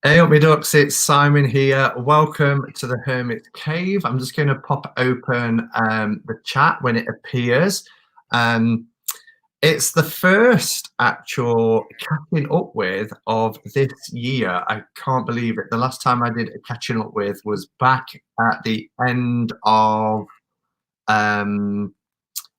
Hey up, me ducks, it's Simon here. Welcome to the Hermit's Cave. I'm just going to pop open the chat when it appears. Um, it's the first actual catching up with of this year. I can't believe it. The last time I did a catching up with was back at the end of, well,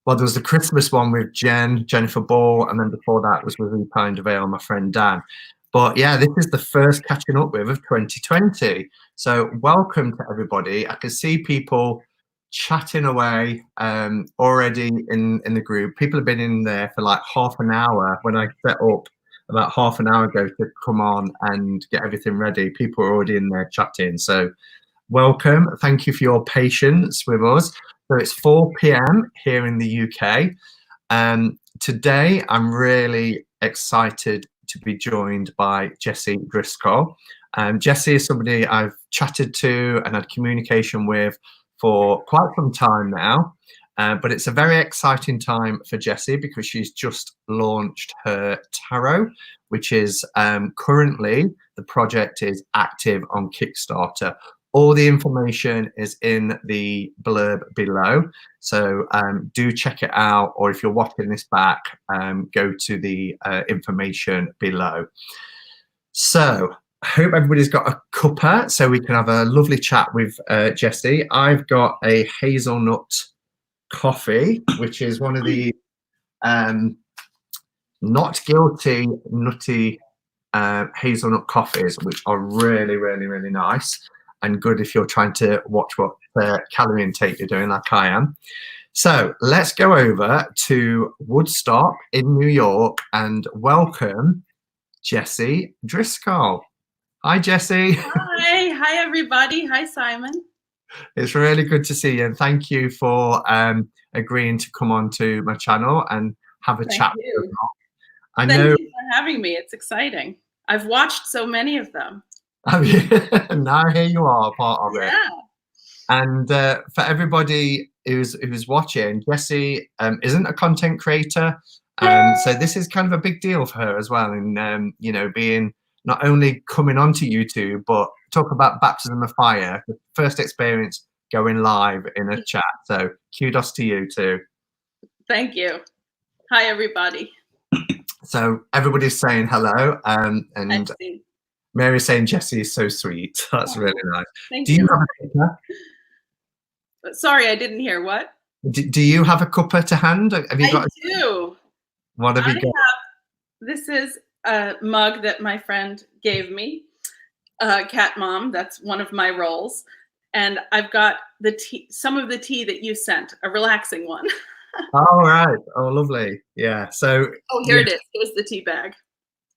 there was the Christmas one with Jennifer Ball, and then before that was with Pine DeVale, my friend Dan. But yeah, this is the first catching up with of 2020. So welcome to everybody. I can see people chatting away already in the group. People have been in there for like half an hour when I set up about half an hour ago to come on and get everything ready. People are already in there chatting. So welcome. Thank you for your patience with us. So it's 4 p.m. here in the UK. Today, I'm really excited to be joined by Jessie Driscoll. Jessie is somebody I've chatted to and had communication with for quite some time now, but it's a very exciting time for Jessie because she's just launched her tarot, which is currently, the project is active on Kickstarter. All the information is in the blurb below, so do check it out, or if you're watching this back, go to the information below. So I hope everybody's got a cuppa so we can have a lovely chat with Jessie. I've got a hazelnut coffee, which is one of the not guilty nutty hazelnut coffees, which are really, really, really nice and good if you're trying to watch what calorie intake you're doing, like I am. So let's go over to Woodstock in New York and welcome Jessie Driscoll. Hi, Jessie. Hi everybody. Hi, Simon. It's really good to see you, and thank you for agreeing to come on to my channel and have a chat with us. Thank you for having me. It's exciting. I've watched so many of them. Now here you are, part of it. And for everybody who's watching, Jessie isn't a content creator, so this is kind of a big deal for her as well. And you know, being not only coming onto YouTube, but talk about baptism of fire, the first experience going live in a chat. So kudos to you too. Thank you. Hi everybody. So everybody's saying hello, and Mary's saying Jessie is so sweet. That's really nice. Do you have a cuppa? Sorry, I didn't hear what. Do you have a cuppa to hand? Have you got? I do. What have you got? This is a mug that my friend gave me. Cat Mom. That's one of my roles, and I've got the tea. Some of the tea that you sent, a relaxing one. Oh right. Oh lovely. Yeah. So. Oh, here it is. Here's the tea bag.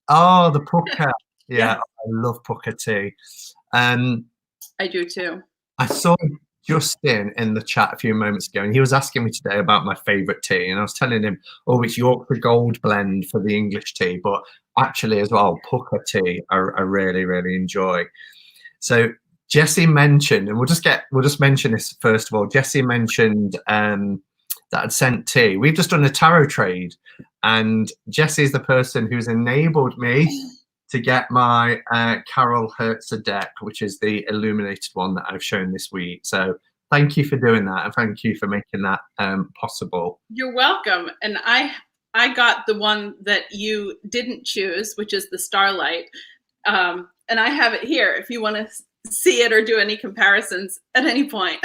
Oh, the pucker. Yeah, I love pucker tea. I do too. I saw Justin in the chat a few moments ago, and he was asking me today about my favourite tea, and I was telling him, oh, it's Yorkshire Gold blend for the English tea, but actually as well, pucker tea I really, really enjoy. So Jessie mentioned, and we'll just mention this first of all. Jessie mentioned that I'd sent tea. We've just done a tarot trade, and Jessie is the person who's enabled me to get my Carol Hertzer deck, which is the illuminated one that I've shown this week. So thank you for doing that, and thank you for making that possible. You're welcome. And I got the one that you didn't choose, which is the Starlight. And I have it here if you want to see it or do any comparisons at any point.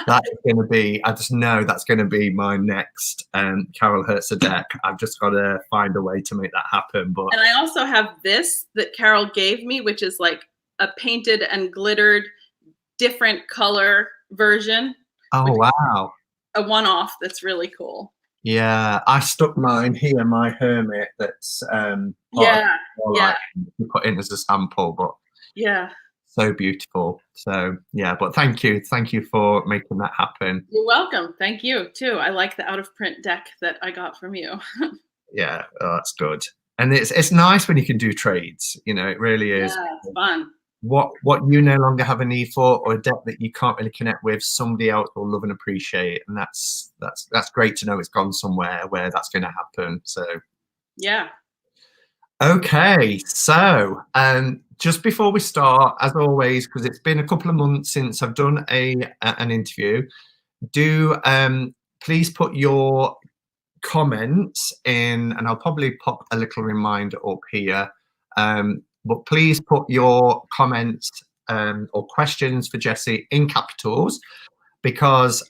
That is going to be, I just know that's going to be my next Carol Hertzer deck. I've just got to find a way to make that happen. But and I also have this that Carol gave me, which is like a painted and glittered different color version. Oh, wow. A one-off that's really cool. Yeah, I stuck mine here, my Hermit, that's you put in as a sample, but so beautiful. So yeah, but thank you for making that happen. You're welcome. Thank you too. I like the out of print deck that I got from you. Yeah, that's good. And it's nice when you can do trades, you know, it really is. Yeah, it's fun. What you no longer have a need for, or a deck that you can't really connect with, somebody else will love and appreciate, and that's great to know it's gone somewhere where that's going to happen. So yeah. Okay, so just before we start, as always, because it's been a couple of months since I've done an interview, do please put your comments in, and I'll probably pop a little reminder up here. But please put your comments or questions for Jessie in capitals, because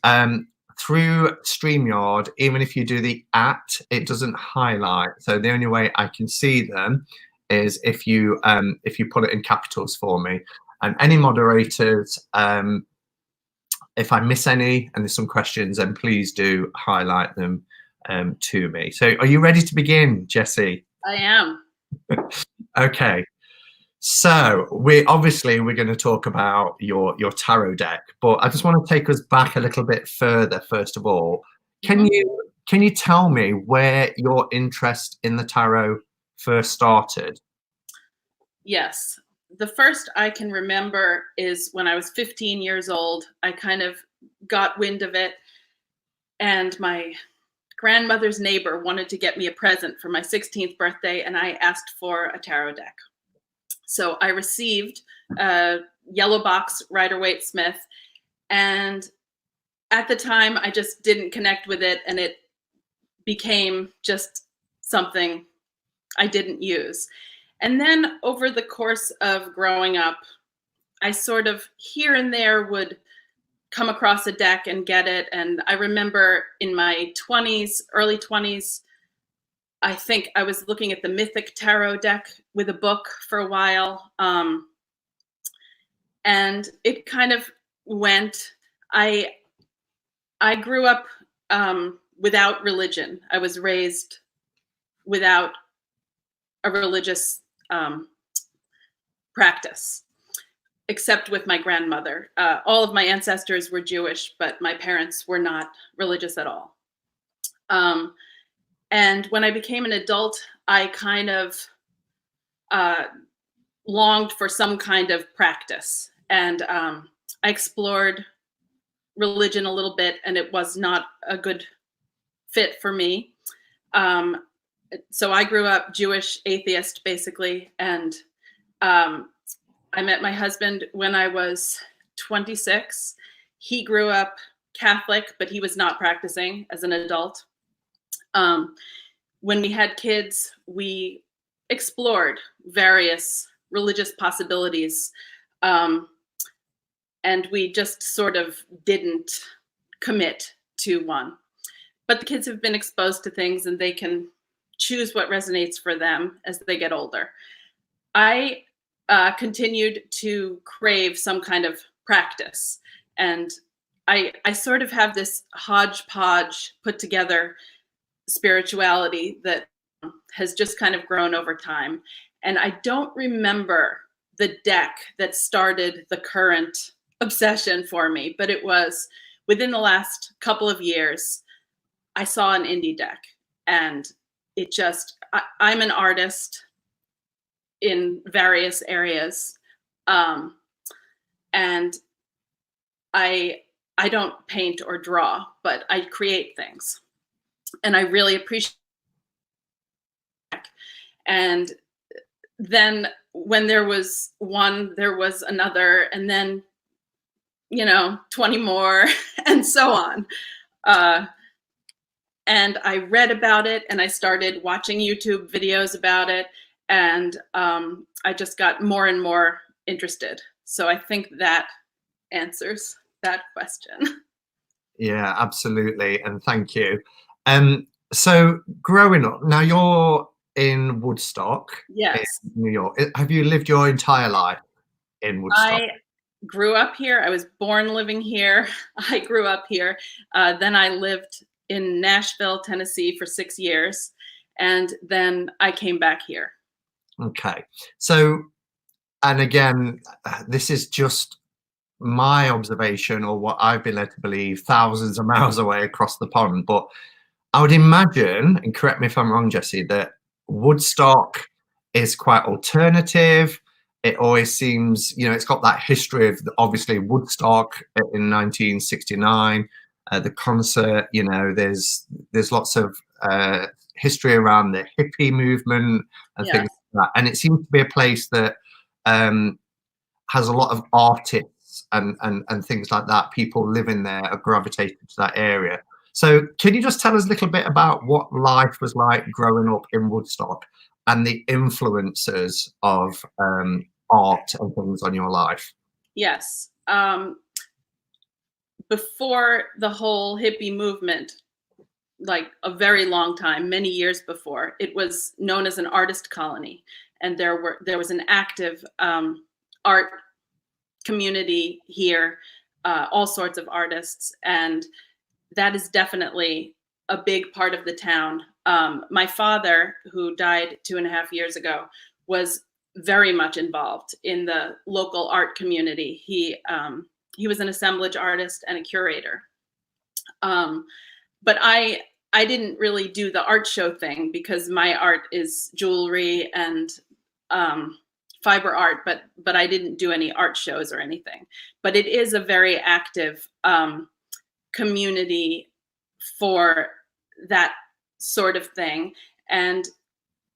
through StreamYard, even if you do the @ it doesn't highlight. So the only way I can see them is if you put it in capitals for me. And any moderators, if I miss any and there's some questions, then please do highlight them to me. So are you ready to begin, Jessie? I am. Okay. So we're going to talk about your tarot deck, but I just want to take us back a little bit further. First of all, can you tell me where your interest in the tarot first started? Yes. The first I can remember is when I was 15 years old. I kind of got wind of it, and my grandmother's neighbor wanted to get me a present for my 16th birthday, and I asked for a tarot deck. So I received a yellow box Rider-Waite-Smith, and at the time I just didn't connect with it, and it became just something I didn't use. And then over the course of growing up, I sort of here and there would come across a deck and get it. And I remember in my 20s, early 20s, I think I was looking at the Mythic tarot deck with a book for a while. And it kind of went. I grew up without religion. I was raised without a religious practice, except with my grandmother. All of my ancestors were Jewish, but my parents were not religious at all. And when I became an adult, I kind of longed for some kind of practice. And I explored religion a little bit, and it was not a good fit for me. So I grew up Jewish, atheist, basically. And I met my husband when I was 26. He grew up Catholic, but he was not practicing as an adult. When we had kids, we explored various religious possibilities, and we just sort of didn't commit to one. But the kids have been exposed to things, and they can choose what resonates for them as they get older. I continued to crave some kind of practice, and I sort of have this hodgepodge put together spirituality that has just kind of grown over time. And I don't remember the deck that started the current obsession for me, but it was within the last couple of years. I saw an indie deck, and it just, I'm an artist in various areas. And I don't paint or draw, but I create things. And I really appreciate it. And then when there was one, there was another, and then, 20 more, and so on. And I read about it, and I started watching YouTube videos about it, and I just got more and more interested. So I think that answers that question. Yeah, absolutely. And thank you. So growing up, now you're in Woodstock, Yes. in New York. Have you lived your entire life in Woodstock? I grew up here. I was born living here. I grew up here. Then I lived in Nashville, Tennessee for 6 years. And then I came back here. Okay. So, and again, this is just my observation or what I've been led to believe thousands of miles away across the pond. But I would imagine, and correct me if I'm wrong, Jessie, that Woodstock is quite alternative. It always seems, it's got that history of obviously Woodstock in 1969, the concert, there's lots of history around the hippie movement and things like that. And it seems to be a place that has a lot of artists and things like that. People living there are gravitated to that area. So can you just tell us a little bit about what life was like growing up in Woodstock and the influences of art and things on your life? Yes. Before the whole hippie movement, like a very long time, many years before, it was known as an artist colony, and there was an active art community here, all sorts of artists, and that is definitely a big part of the town. My father, who died 2.5 years ago, was very much involved in the local art community. He was an assemblage artist and a curator. But I didn't really do the art show thing because my art is jewelry and fiber art, but I didn't do any art shows or anything. But it is a very active community for that sort of thing.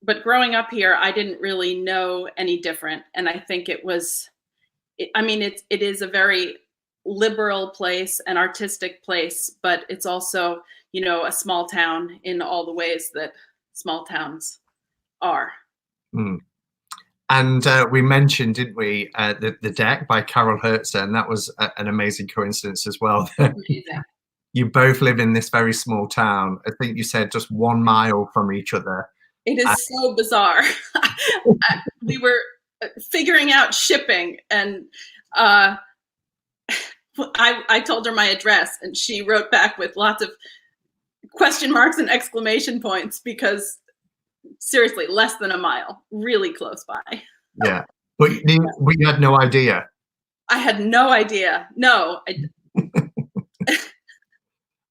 But growing up here, I didn't really know any different. And I think it is a very liberal place, an artistic place, but it's also, a small town in all the ways that small towns are. Mm. And we mentioned, didn't we, the Deck by Carol Hertzer, and that was an amazing coincidence as well. Amazing. You both live in this very small town. I think you said just 1 mile from each other. It is so bizarre. We were figuring out shipping, and I told her my address, and she wrote back with lots of question marks and exclamation points because seriously, less than a mile, really close by. Yeah, but you had no idea. I had no idea. No.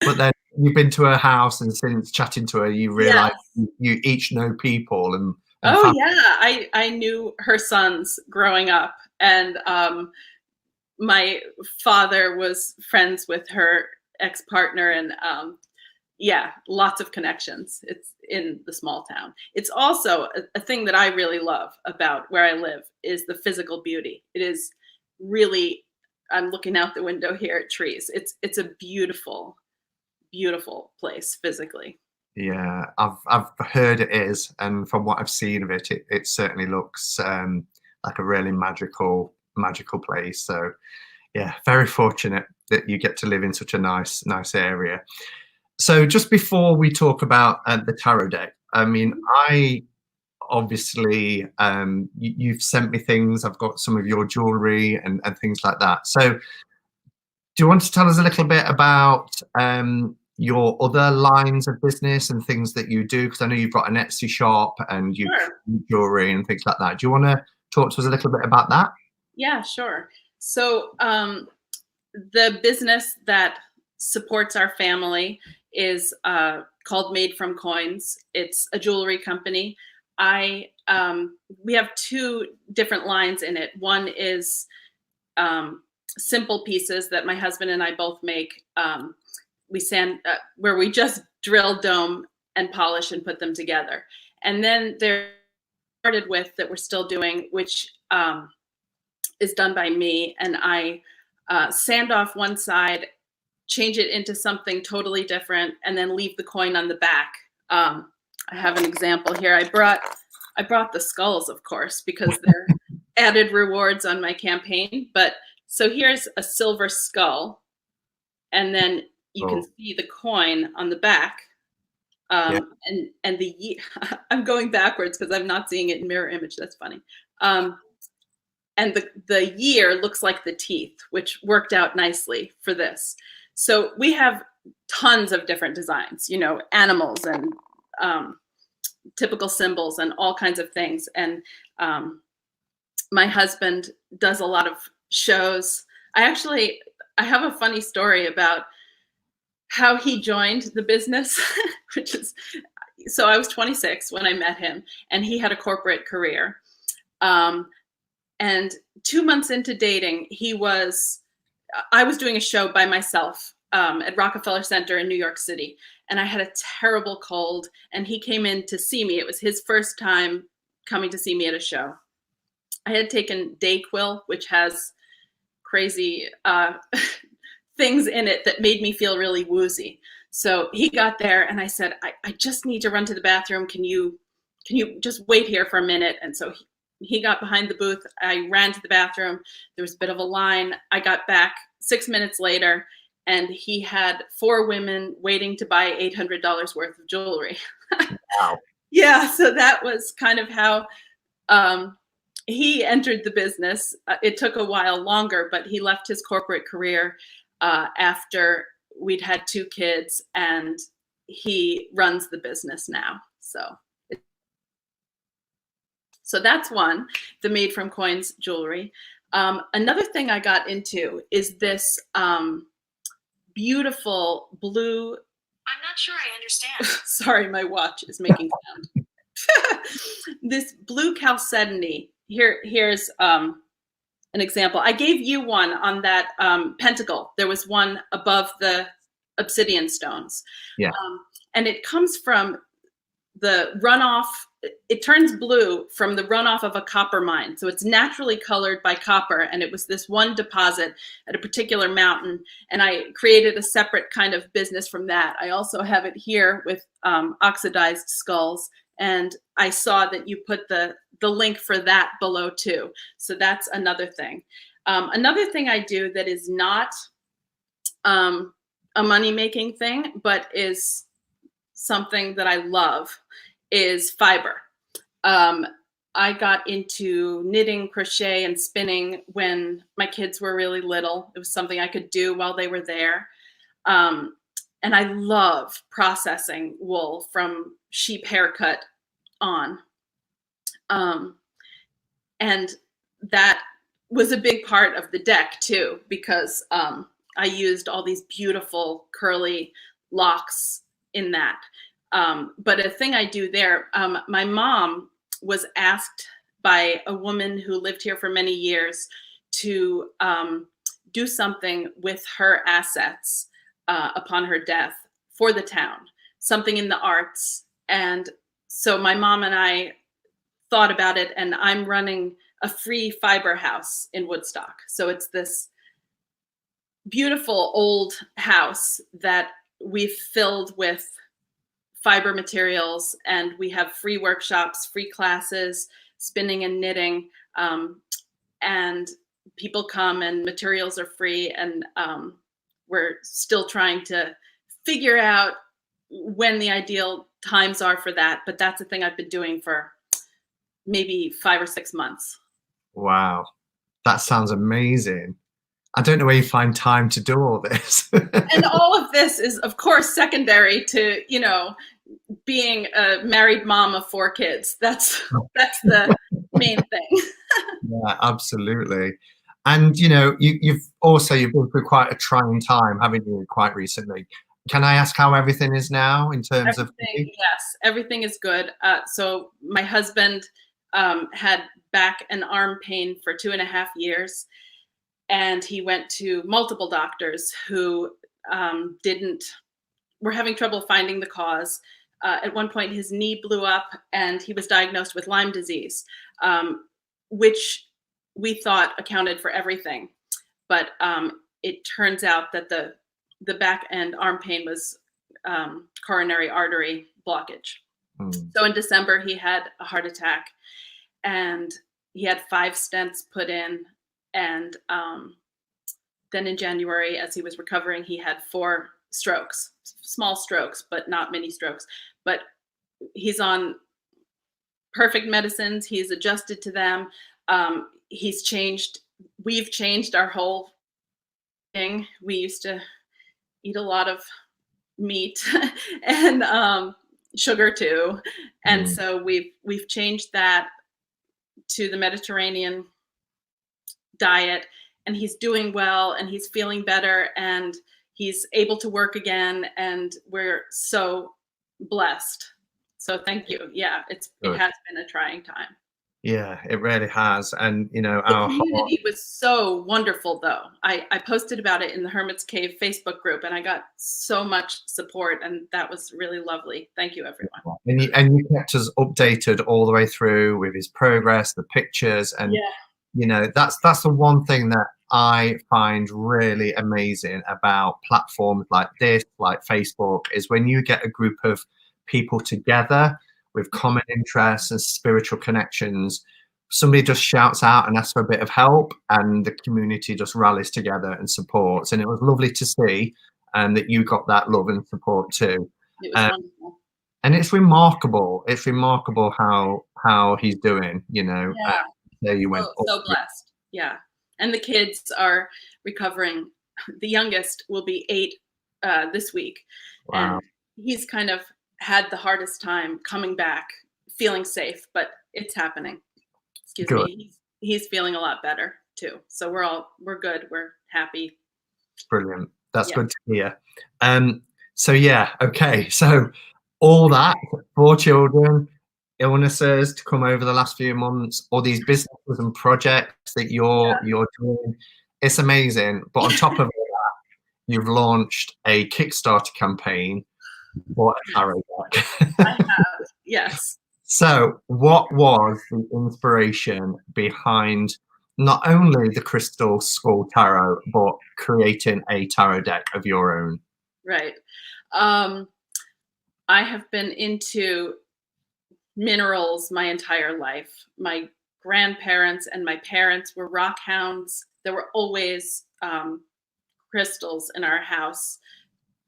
But then you've been to her house, and since chatting to her, you realise you each know people. And yeah, I knew her sons growing up, and my father was friends with her ex-partner, and lots of connections. It's in the small town. It's also a thing that I really love about where I live is the physical beauty. It is really, I'm looking out the window here at trees. It's a beautiful, beautiful place physically. Yeah, I've heard it is, and from what I've seen of it, it certainly looks like a really magical place. So yeah, very fortunate that you get to live in such a nice area. So just before we talk about the tarot deck, I mean, I obviously, you've sent me things. I've got some of your jewelry and things like that. So do you want to tell us a little bit about your other lines of business and things that you do? Because I know you've got an Etsy shop and you do jewelry and things like that. Do you want to talk to us a little bit about that? Yeah, sure. So the business that supports our family is called Made from Coins. It's a jewelry company. We have 2 different lines in it. One is simple pieces that my husband and I both make. We sand where we just drill, dome, and polish and put them together. And then there started with that we're still doing, which is done by me, and I sand off one side, change it into something totally different, and then leave the coin on the back. I have an example here. I brought the skulls, of course, because they're added rewards on my campaign. But so here's a silver skull, and then you can see the coin on the back. And I'm going backwards because I'm not seeing it in mirror image. That's funny. And the year looks like the teeth, which worked out nicely for this. So we have tons of different designs, animals and typical symbols and all kinds of things. And my husband does a lot of shows. I have a funny story about how he joined the business, so I was 26 when I met him, and he had a corporate career. And 2 months into dating, I was doing a show by myself at Rockefeller Center in New York City, and I had a terrible cold, and he came in to see me. It was his first time coming to see me at a show. I had taken Dayquil, which has crazy things in it that made me feel really woozy. So he got there and I said, I just need to run to the bathroom. Can you just wait here for a minute? And so he got behind the booth. I ran to the bathroom. There was a bit of a line. I got back 6 minutes later and he had 4 women waiting to buy $800 worth of jewelry. Wow. Yeah, so that was kind of how he entered the business. It took a while longer, but he left his corporate career after we'd had 2 kids, and he runs the business now. So that's one, the made from coins jewelry. Another thing I got into is this beautiful blue. I'm not sure I understand. Sorry, my watch is making sound. This blue chalcedony. Here's an example. I gave you one on that pentacle. There was one above the obsidian stones. Yeah. And it comes from the runoff. It turns blue from the runoff of a copper mine. So it's naturally colored by copper. And it was this one deposit at a particular mountain. And I created a separate kind of business from that. I also have it here with oxidized skulls. And I saw that you put the link for that below too. So that's another thing. Another thing I do that is not a money-making thing, but is something that I love is fiber. I got into knitting, crochet, and spinning when my kids were really little. It was something I could do while they were there. And I love processing wool from sheep haircut on. And that was a big part of the deck too, because I used all these beautiful curly locks in that. But a thing I do there, my mom was asked by a woman who lived here for many years to do something with her assets upon her death for the town, something in the arts. And so my mom and I thought about it, and I'm running a free fiber house in Woodstock. So it's this beautiful old house that we've filled with fiber materials, and we have free workshops, free classes, spinning and knitting, and people come and materials are free. And we're still trying to figure out when the ideal times are for that. But that's a thing I've been doing for maybe 5 or 6 months. Wow. That sounds amazing. I don't know where you find time to do all this. And all of this is, of course, secondary to, you know, being a married mom of 4 kids. That's the main thing. Yeah, absolutely. And you know, you've been through quite a trying time, haven't you, quite recently? Can I ask how everything is now in terms of? Yes, everything is good. So my husband had back and arm pain for 2.5 years, and he went to multiple doctors who were having trouble finding the cause. At one point, his knee blew up, and he was diagnosed with Lyme disease, which we thought accounted for everything. But it turns out that the back and arm pain was coronary artery blockage. So in December, he had a heart attack, and he had 5 stents put in. And then in January, as he was recovering, he had 4 strokes, small strokes, but not many strokes. But he's on perfect medicines. He's adjusted to them. We've changed our whole thing. We used to eat a lot of meat and sugar too. And so we've changed that to the Mediterranean diet, and he's doing well, and he's feeling better, and he's able to work again, and we're so blessed. So thank you. Yeah, it has been a trying time. Yeah, it really has. And, you know, The our heart, community was so wonderful, though. I posted about it in the Hermit's Cave Facebook group, and I got so much support, and that was really lovely. Thank you, everyone. and you kept us updated all the way through with his progress, the pictures, and Yeah, you know, that's the one thing that I find really amazing about platforms like this, like Facebook, is when you get a group of people together with common interests and spiritual connections, somebody just shouts out and asks for a bit of help, and the community just rallies together and supports. And it was lovely to see, and that you got that love and support too. it was wonderful. And it's remarkable. It's remarkable how he's doing. You know, Yeah, there you went. so blessed. Yeah, and the kids are recovering. The youngest will be 8 this week, Wow. and he's kind of had the hardest time coming back, feeling safe, but it's happening. Excuse Good. me. He's feeling a lot better too. So we're good. We're happy. Brilliant. That's Yeah. good to hear. So yeah, okay. So all that, 4 children, illnesses to come over the last few months, all these businesses and projects that you're doing. It's amazing. But on top of that, you've launched a Kickstarter campaign for a tarot deck. I have. Yes. So what was the inspiration behind not only the Crystal Skull Tarot, but creating a tarot deck of your own? Right. I have been into minerals my entire life. My grandparents and my parents were rock hounds. There were always crystals in our house.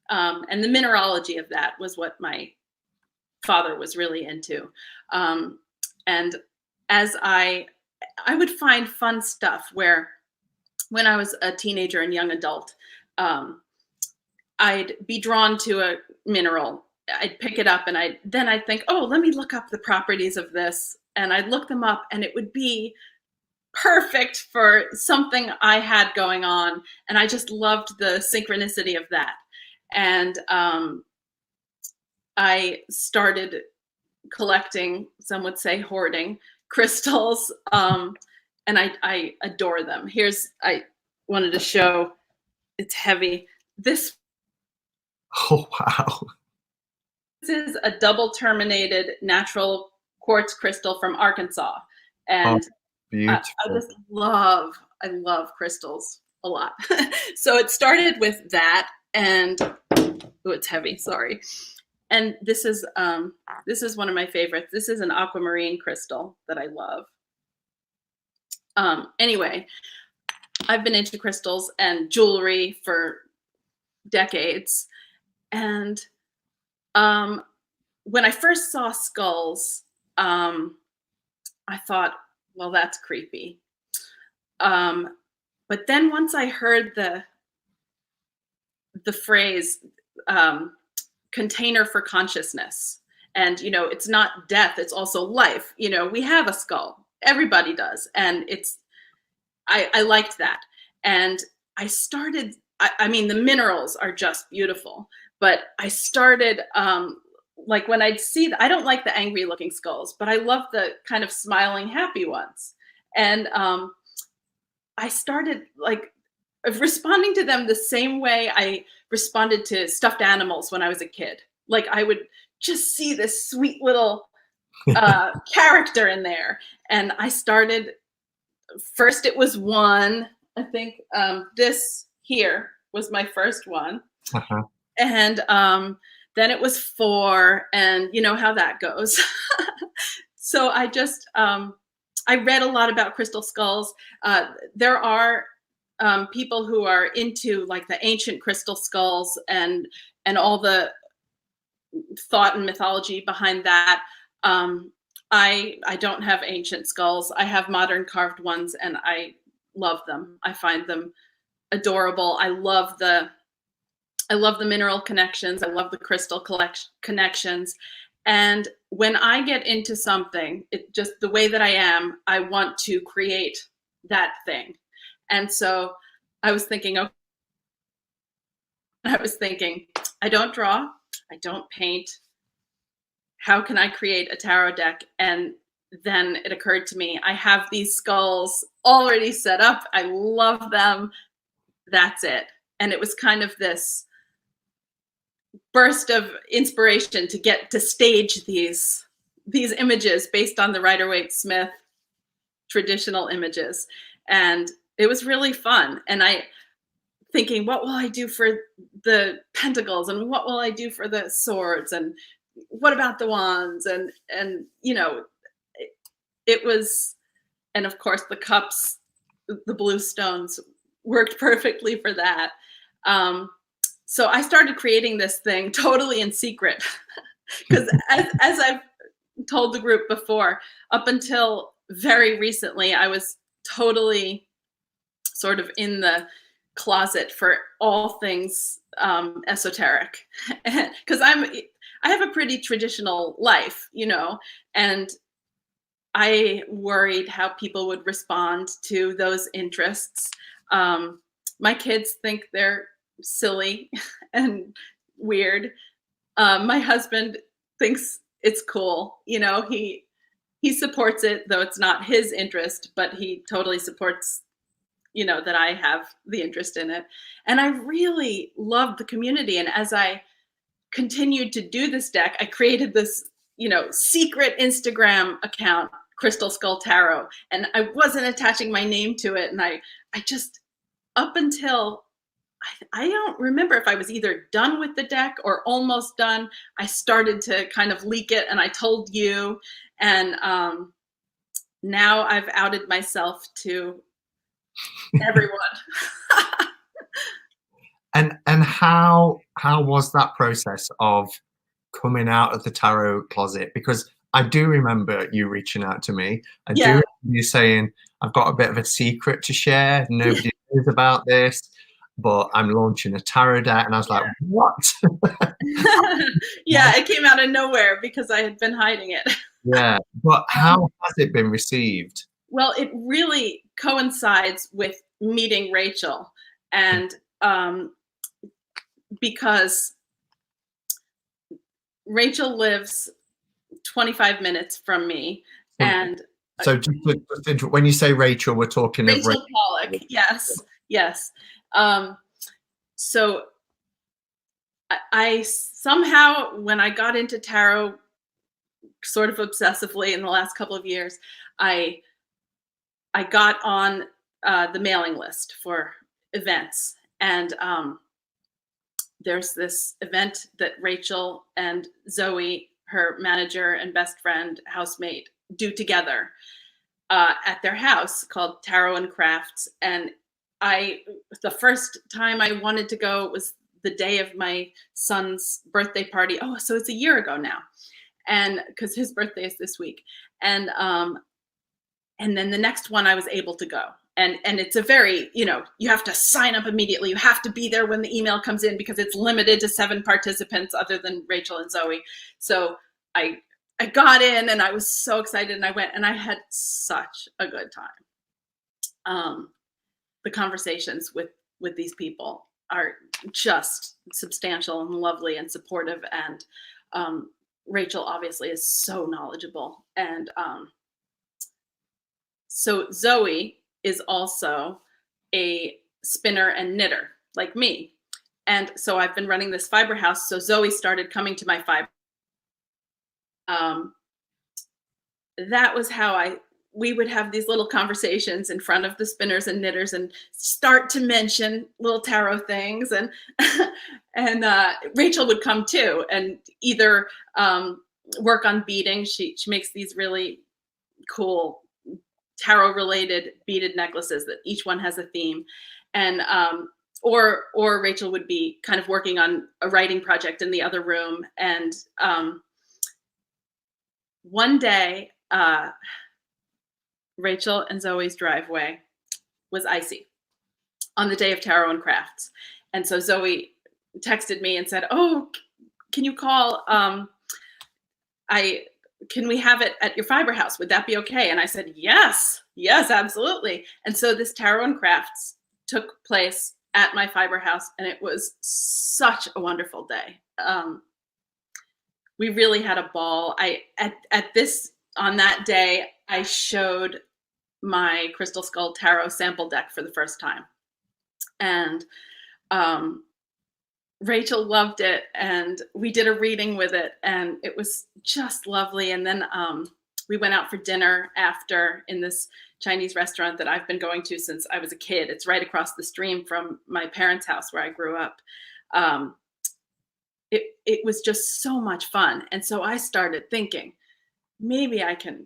And the mineralogy of that was what my father was really into. And as I would find fun stuff where when I was a teenager and young adult, I'd be drawn to a mineral. I'd pick it up and I'd think, oh, let me look up the properties of this. And I'd look them up and it would be perfect for something I had going on. And I just loved the synchronicity of that. And I started collecting, some would say hoarding, crystals. And I adore them. I wanted to show, it's heavy. This Oh, wow. is a double terminated natural quartz crystal from Arkansas. And Beautiful. I love crystals a lot. So it started with that, and oh, it's heavy, sorry. And this is one of my favorites. This is an aquamarine crystal that I love. Anyway, I've been into crystals and jewelry for decades. And when I first saw skulls, I thought, well, that's creepy. But then once I heard the phrase container for consciousness, and it's not death, it's also life. We have a skull, everybody does, and I liked that. And I started, I mean, the minerals are just beautiful, but I started like when I'd see, I don't like the angry looking skulls, but I love the kind of smiling, happy ones. And I started like responding to them the same way I responded to stuffed animals when I was a kid. Like I would just see this sweet little character in there. And I started, first it was one, I think this here was my first one. Uh-huh. And then it was 4, and you know how that goes. So I just, I read a lot about crystal skulls. There are people who are into like the ancient crystal skulls and all the thought and mythology behind that. I don't have ancient skulls. I have modern carved ones, and I love them. I find them adorable. I love the mineral connections. I love the crystal connections. And when I get into something, it just the way that I am, I want to create that thing. And so I was thinking, I don't draw, I don't paint. How can I create a tarot deck? And then it occurred to me, I have these skulls already set up. I love them. That's it. And it was kind of this burst of inspiration to get to stage these images based on the Rider-Waite-Smith traditional images. And it was really fun. And I thinking, what will I do for the pentacles, and what will I do for the swords, and what about the wands, and you know, it was, and of course the cups, the blue stones worked perfectly for that. So I started creating this thing totally in secret, because as I've told the group before, up until very recently, I was totally sort of in the closet for all things esoteric, because I have a pretty traditional life, you know, and I worried how people would respond to those interests. My kids think they're silly and weird. My husband thinks it's cool. You know, he supports it, though it's not his interest, but he totally supports, you know, that I have the interest in it. And I really loved the community. And as I continued to do this deck, I created this, you know, secret Instagram account, Crystal Skull Tarot, and I wasn't attaching my name to it. And I just, up until, I don't remember if I was either done with the deck or almost done, I started to kind of leak it, and I told you. And now I've outed myself to everyone. And how was that process of coming out of the tarot closet? Because I do remember you reaching out to me. I do remember you saying, I've got a bit of a secret to share. Nobody knows about this, but I'm launching a tarot deck. And I was like, what? Yeah, it came out of nowhere because I had been hiding it. Yeah, but how has it been received? Well, it really coincides with meeting Rachel, and because Rachel lives 25 minutes from me, and so just when you say Rachel, we're talking of Rachel Pollack. Yes. So I somehow, when I got into tarot sort of obsessively in the last couple of years, I got on the mailing list for events, and there's this event that Rachel and Zoe, her manager and best friend, housemate, do together at their house called Tarot and Crafts. And the first time I wanted to go was the day of my son's birthday party. Oh, so it's a year ago now. And because his birthday is this week. And then the next one I was able to go. And it's a very, you know, you have to sign up immediately. You have to be there when the email comes in because it's limited to 7 participants other than Rachel and Zoe. So I got in and I was so excited, and I went, and I had such a good time. The conversations with these people are just substantial and lovely and supportive. And Rachel obviously is so knowledgeable. And so Zoe is also a spinner and knitter like me. And so I've been running this fiber house. So Zoe started coming to my fiber. That was how we would have these little conversations in front of the spinners and knitters and start to mention little tarot things. And Rachel would come too, and either work on beading. She makes these really cool tarot related beaded necklaces that each one has a theme. And or Rachel would be kind of working on a writing project in the other room. And one day, Rachel and Zoe's driveway was icy on the day of Tarot and Crafts. And so Zoe texted me and said, oh, can you call? Can we have it at your fiber house? Would that be okay? And I said, yes, absolutely. And so this Tarot and Crafts took place at my fiber house, and it was such a wonderful day. We really had a ball. At this on that day, I showed my Crystal Skull Tarot sample deck for the first time. And Rachel loved it, and we did a reading with it, and it was just lovely. And then we went out for dinner after in this Chinese restaurant that I've been going to since I was a kid. It's right across the stream from my parents' house where I grew up. It was just so much fun. And so I started thinking, maybe I can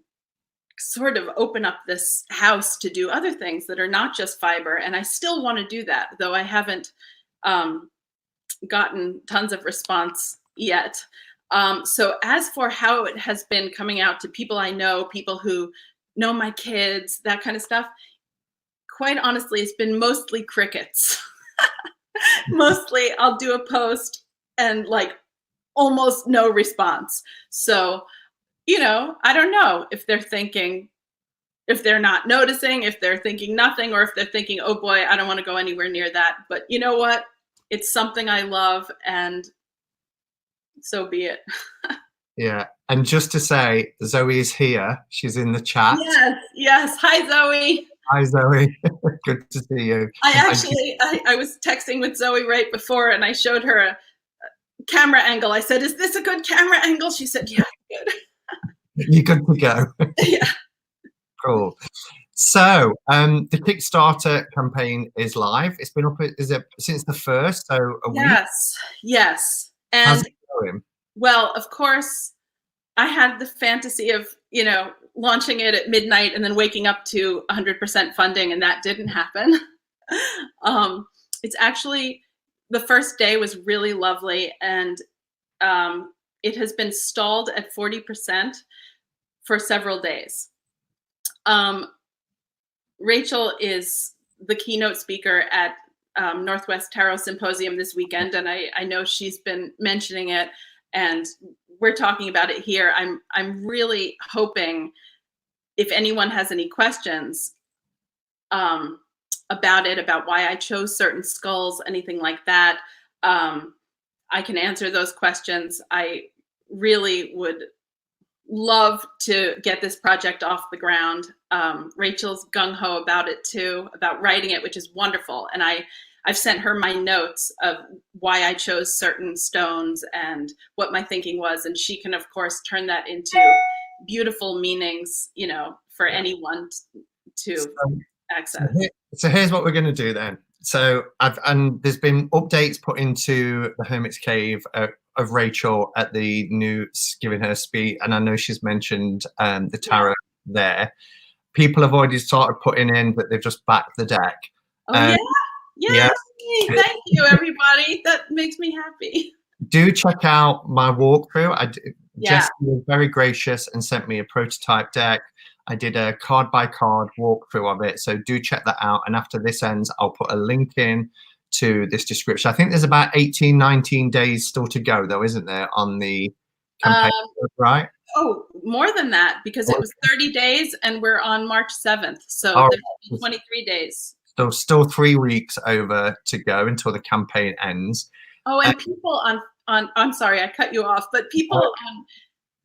sort of open up this house to do other things that are not just fiber. And I still want to do that, though I haven't gotten tons of response yet. So as for how it has been coming out to people I know, people who know my kids, that kind of stuff, quite honestly, it's been mostly crickets. Mostly I'll do a post and like almost no response. So, you know, I don't know if they're thinking, if they're not noticing, if they're thinking nothing, or if they're thinking, oh boy, I don't want to go anywhere near that. But you know what? It's something I love, and so be it. Yeah. And just to say, Zoe is here. She's in the chat. Yes, yes. Hi, Zoe. Hi, Zoe. Good to see you. I was texting with Zoe right before, and I showed her a camera angle. I said, is this a good camera angle? She said, yeah, good. You're good to go. Yeah. Cool. So the Kickstarter campaign is live. It's been up, is it since the 1st? So a week? Yes. And how's it going? Well, of course, I had the fantasy of, you know, launching it at midnight and then waking up to 100% funding, and that didn't happen. It's actually, the first day was really lovely, and it has been stalled at 40% for several days. Rachel is the keynote speaker at Northwest Tarot Symposium this weekend, and I know she's been mentioning it, and we're talking about it here. I'm really hoping, if anyone has any questions about it, about why I chose certain skulls, anything like that, I can answer those questions. I really would love to get this project off the ground. Rachel's gung-ho about it too, about writing it, which is wonderful. And I've sent her my notes of why I chose certain stones and what my thinking was. And she can, of course, turn that into beautiful meanings, you know, for anyone to access. So here's what we're going to do then. So and there's been updates put into the Hermit's Cave of Rachel at the new giving her speech, and I know she's mentioned the tarot there. People have already started putting in that they've just backed the deck. Oh yeah. Thank you, everybody. That makes me happy. Do check out my walkthrough. Jessie was very gracious and sent me a prototype deck. I did a card by card walkthrough of it, so do check that out. And after this ends, I'll put a link in to this description. I think there's about 18, 19 days still to go, though, isn't there, on the campaign, right? Oh, more than that, because it was 30 days and we're on March 7th. So there's 23 days. So still 3 weeks over to go until the campaign ends. Oh, and people on I'm sorry, I cut you off, but people on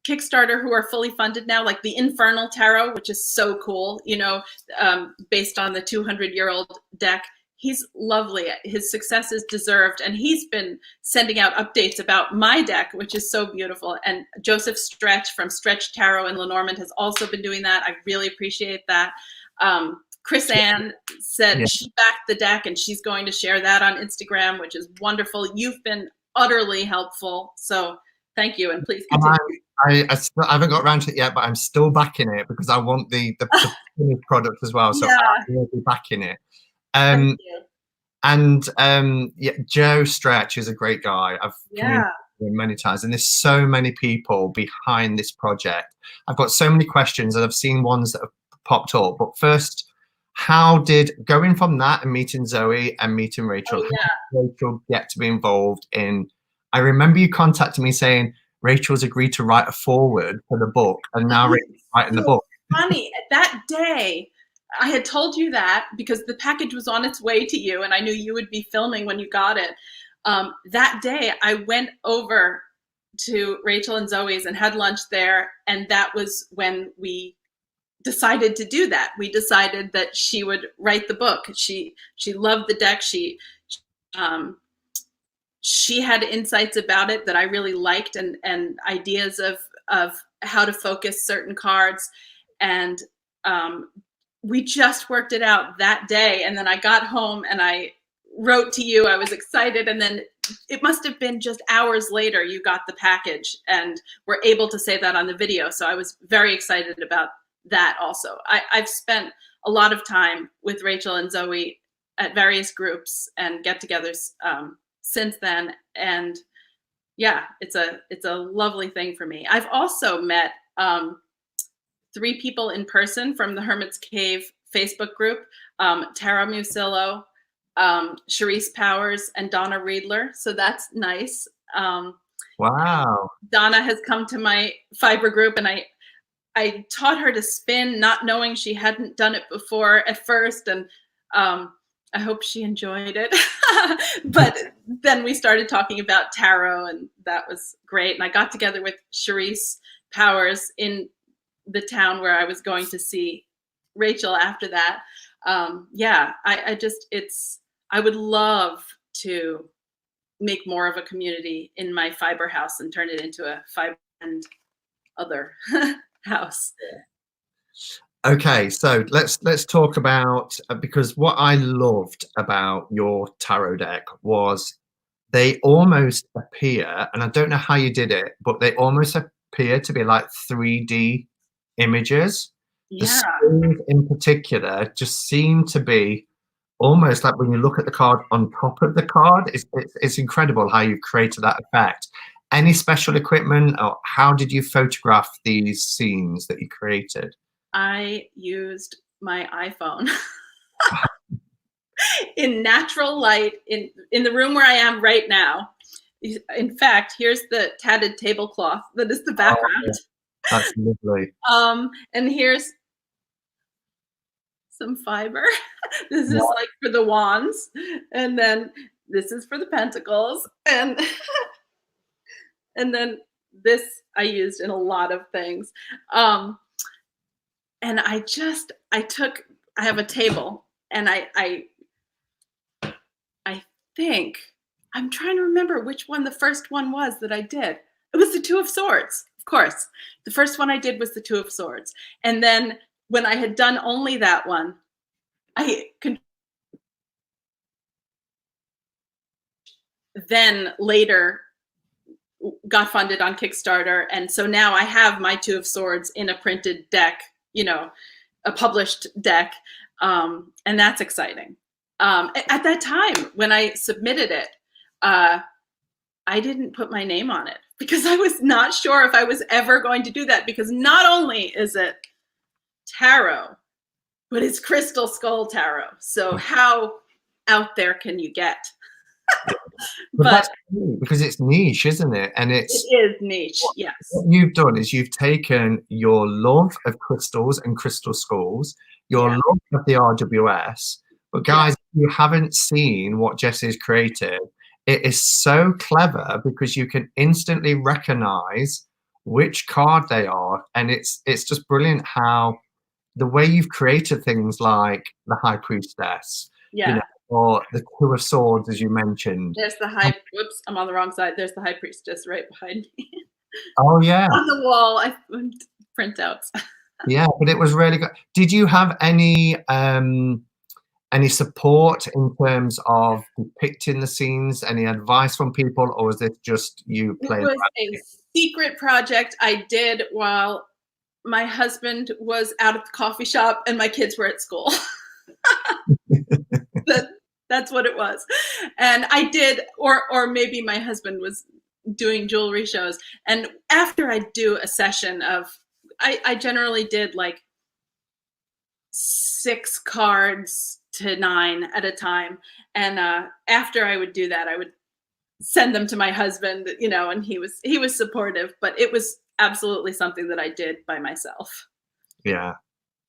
Kickstarter who are fully funded now, like the Infernal Tarot, which is so cool, you know, based on the 200-year-old deck. He's lovely. His success is deserved. And he's been sending out updates about my deck, which is so beautiful. And Joseph Stretch from Stretch Tarot in Lenormand has also been doing that. I really appreciate that. Chris Ann said she backed the deck and she's going to share that on Instagram, which is wonderful. You've been utterly helpful. So thank you. And please continue. I haven't got around to it yet, but I'm still backing it because I want the finished product as well. So I will be backing it. Joe Stretch is a great guy. I've communicated with him many times, and there's so many people behind this project. I've got so many questions, and I've seen ones that have popped up. But first, how did going from that and meeting Zoe and meeting Rachel, how did Rachel get to be involved in? I remember you contacted me saying Rachel's agreed to write a foreword for the book, and now Rachel's writing the book. Funny, that day. I had told you that because the package was on its way to you and I knew you would be filming when you got it. That day I went over to Rachel and Zoe's and had lunch there. And that was when we decided to do that. We decided that she would write the book. She loved the deck. She had insights about it that I really liked, and ideas of how to focus certain cards. And we just worked it out that day. And then I got home and I wrote to you. I was excited. And then it must have been just hours later you got the package and were able to say that on the video. So I was very excited about that also. I've spent a lot of time with Rachel and Zoe at various groups and get-togethers since then. And yeah, it's a lovely thing for me. I've also met 3 people in person from the Hermit's Cave Facebook group, Tara Musillo, Charisse Powers, and Donna Riedler. So that's nice. Wow. Donna has come to my fiber group, and I taught her to spin, not knowing she hadn't done it before at first. And I hope she enjoyed it. But then we started talking about tarot, and that was great. And I got together with Charisse Powers in the town where I was going to see Rachel after that. Yeah, I would love to make more of a community in my fiber house and turn it into a fiber and other house. Okay, so let's talk about, because what I loved about your tarot deck was they almost appear, and I don't know how you did it, but they almost appear to be like 3D images. The Yeah. stories in particular just seem to be almost like when you look at the card on top of the card. It's incredible how you've created that effect. Any special equipment, or how did you photograph these scenes that you created? I used my iPhone in natural light in the room where I am right now. In fact, here's the tatted tablecloth that is the background. Oh, that's lovely. And here's some fiber. This is like for the wands, and then this is for the pentacles, and and then this I used in a lot of things. And I have a table, and I think, I'm trying to remember which one the first one was that I did. It was the Two of Swords, of course. The first one I did was the Two of Swords. And then when I had done only that one, I then later got funded on Kickstarter. And so now I have my Two of Swords in a printed deck, a published deck. And that's exciting. At that time, when I submitted it, I didn't put my name on it because I was not sure if I was ever going to do that, because not only is it tarot, but it's Crystal Skull Tarot. So how out there can you get? But that's cool, because it's niche, isn't it? And it is niche, yes. What you've done is you've taken your love of crystals and crystal skulls, your love of the RWS. But guys, if you haven't seen what Jessie's created, it is so clever because you can instantly recognize which card they are. And it's just brilliant how the way you've created things like the High Priestess, or the Two of Swords, as you mentioned. There's the High, whoops, I'm on the wrong side. There's the High Priestess right behind me. Oh, yeah. On the wall, I printouts. Yeah, but it was really good. Did you have any support in terms of depicting the scenes? Any advice from people, or was it just you playing? It was a secret project I did while my husband was out at the coffee shop and my kids were at school. That's what it was. And I did, or maybe my husband was doing jewelry shows. And after I do a session of, I generally did like 6 cards to 9 at a time. And after I would do that, I would send them to my husband, and he was supportive, but it was absolutely something that I did by myself. Yeah.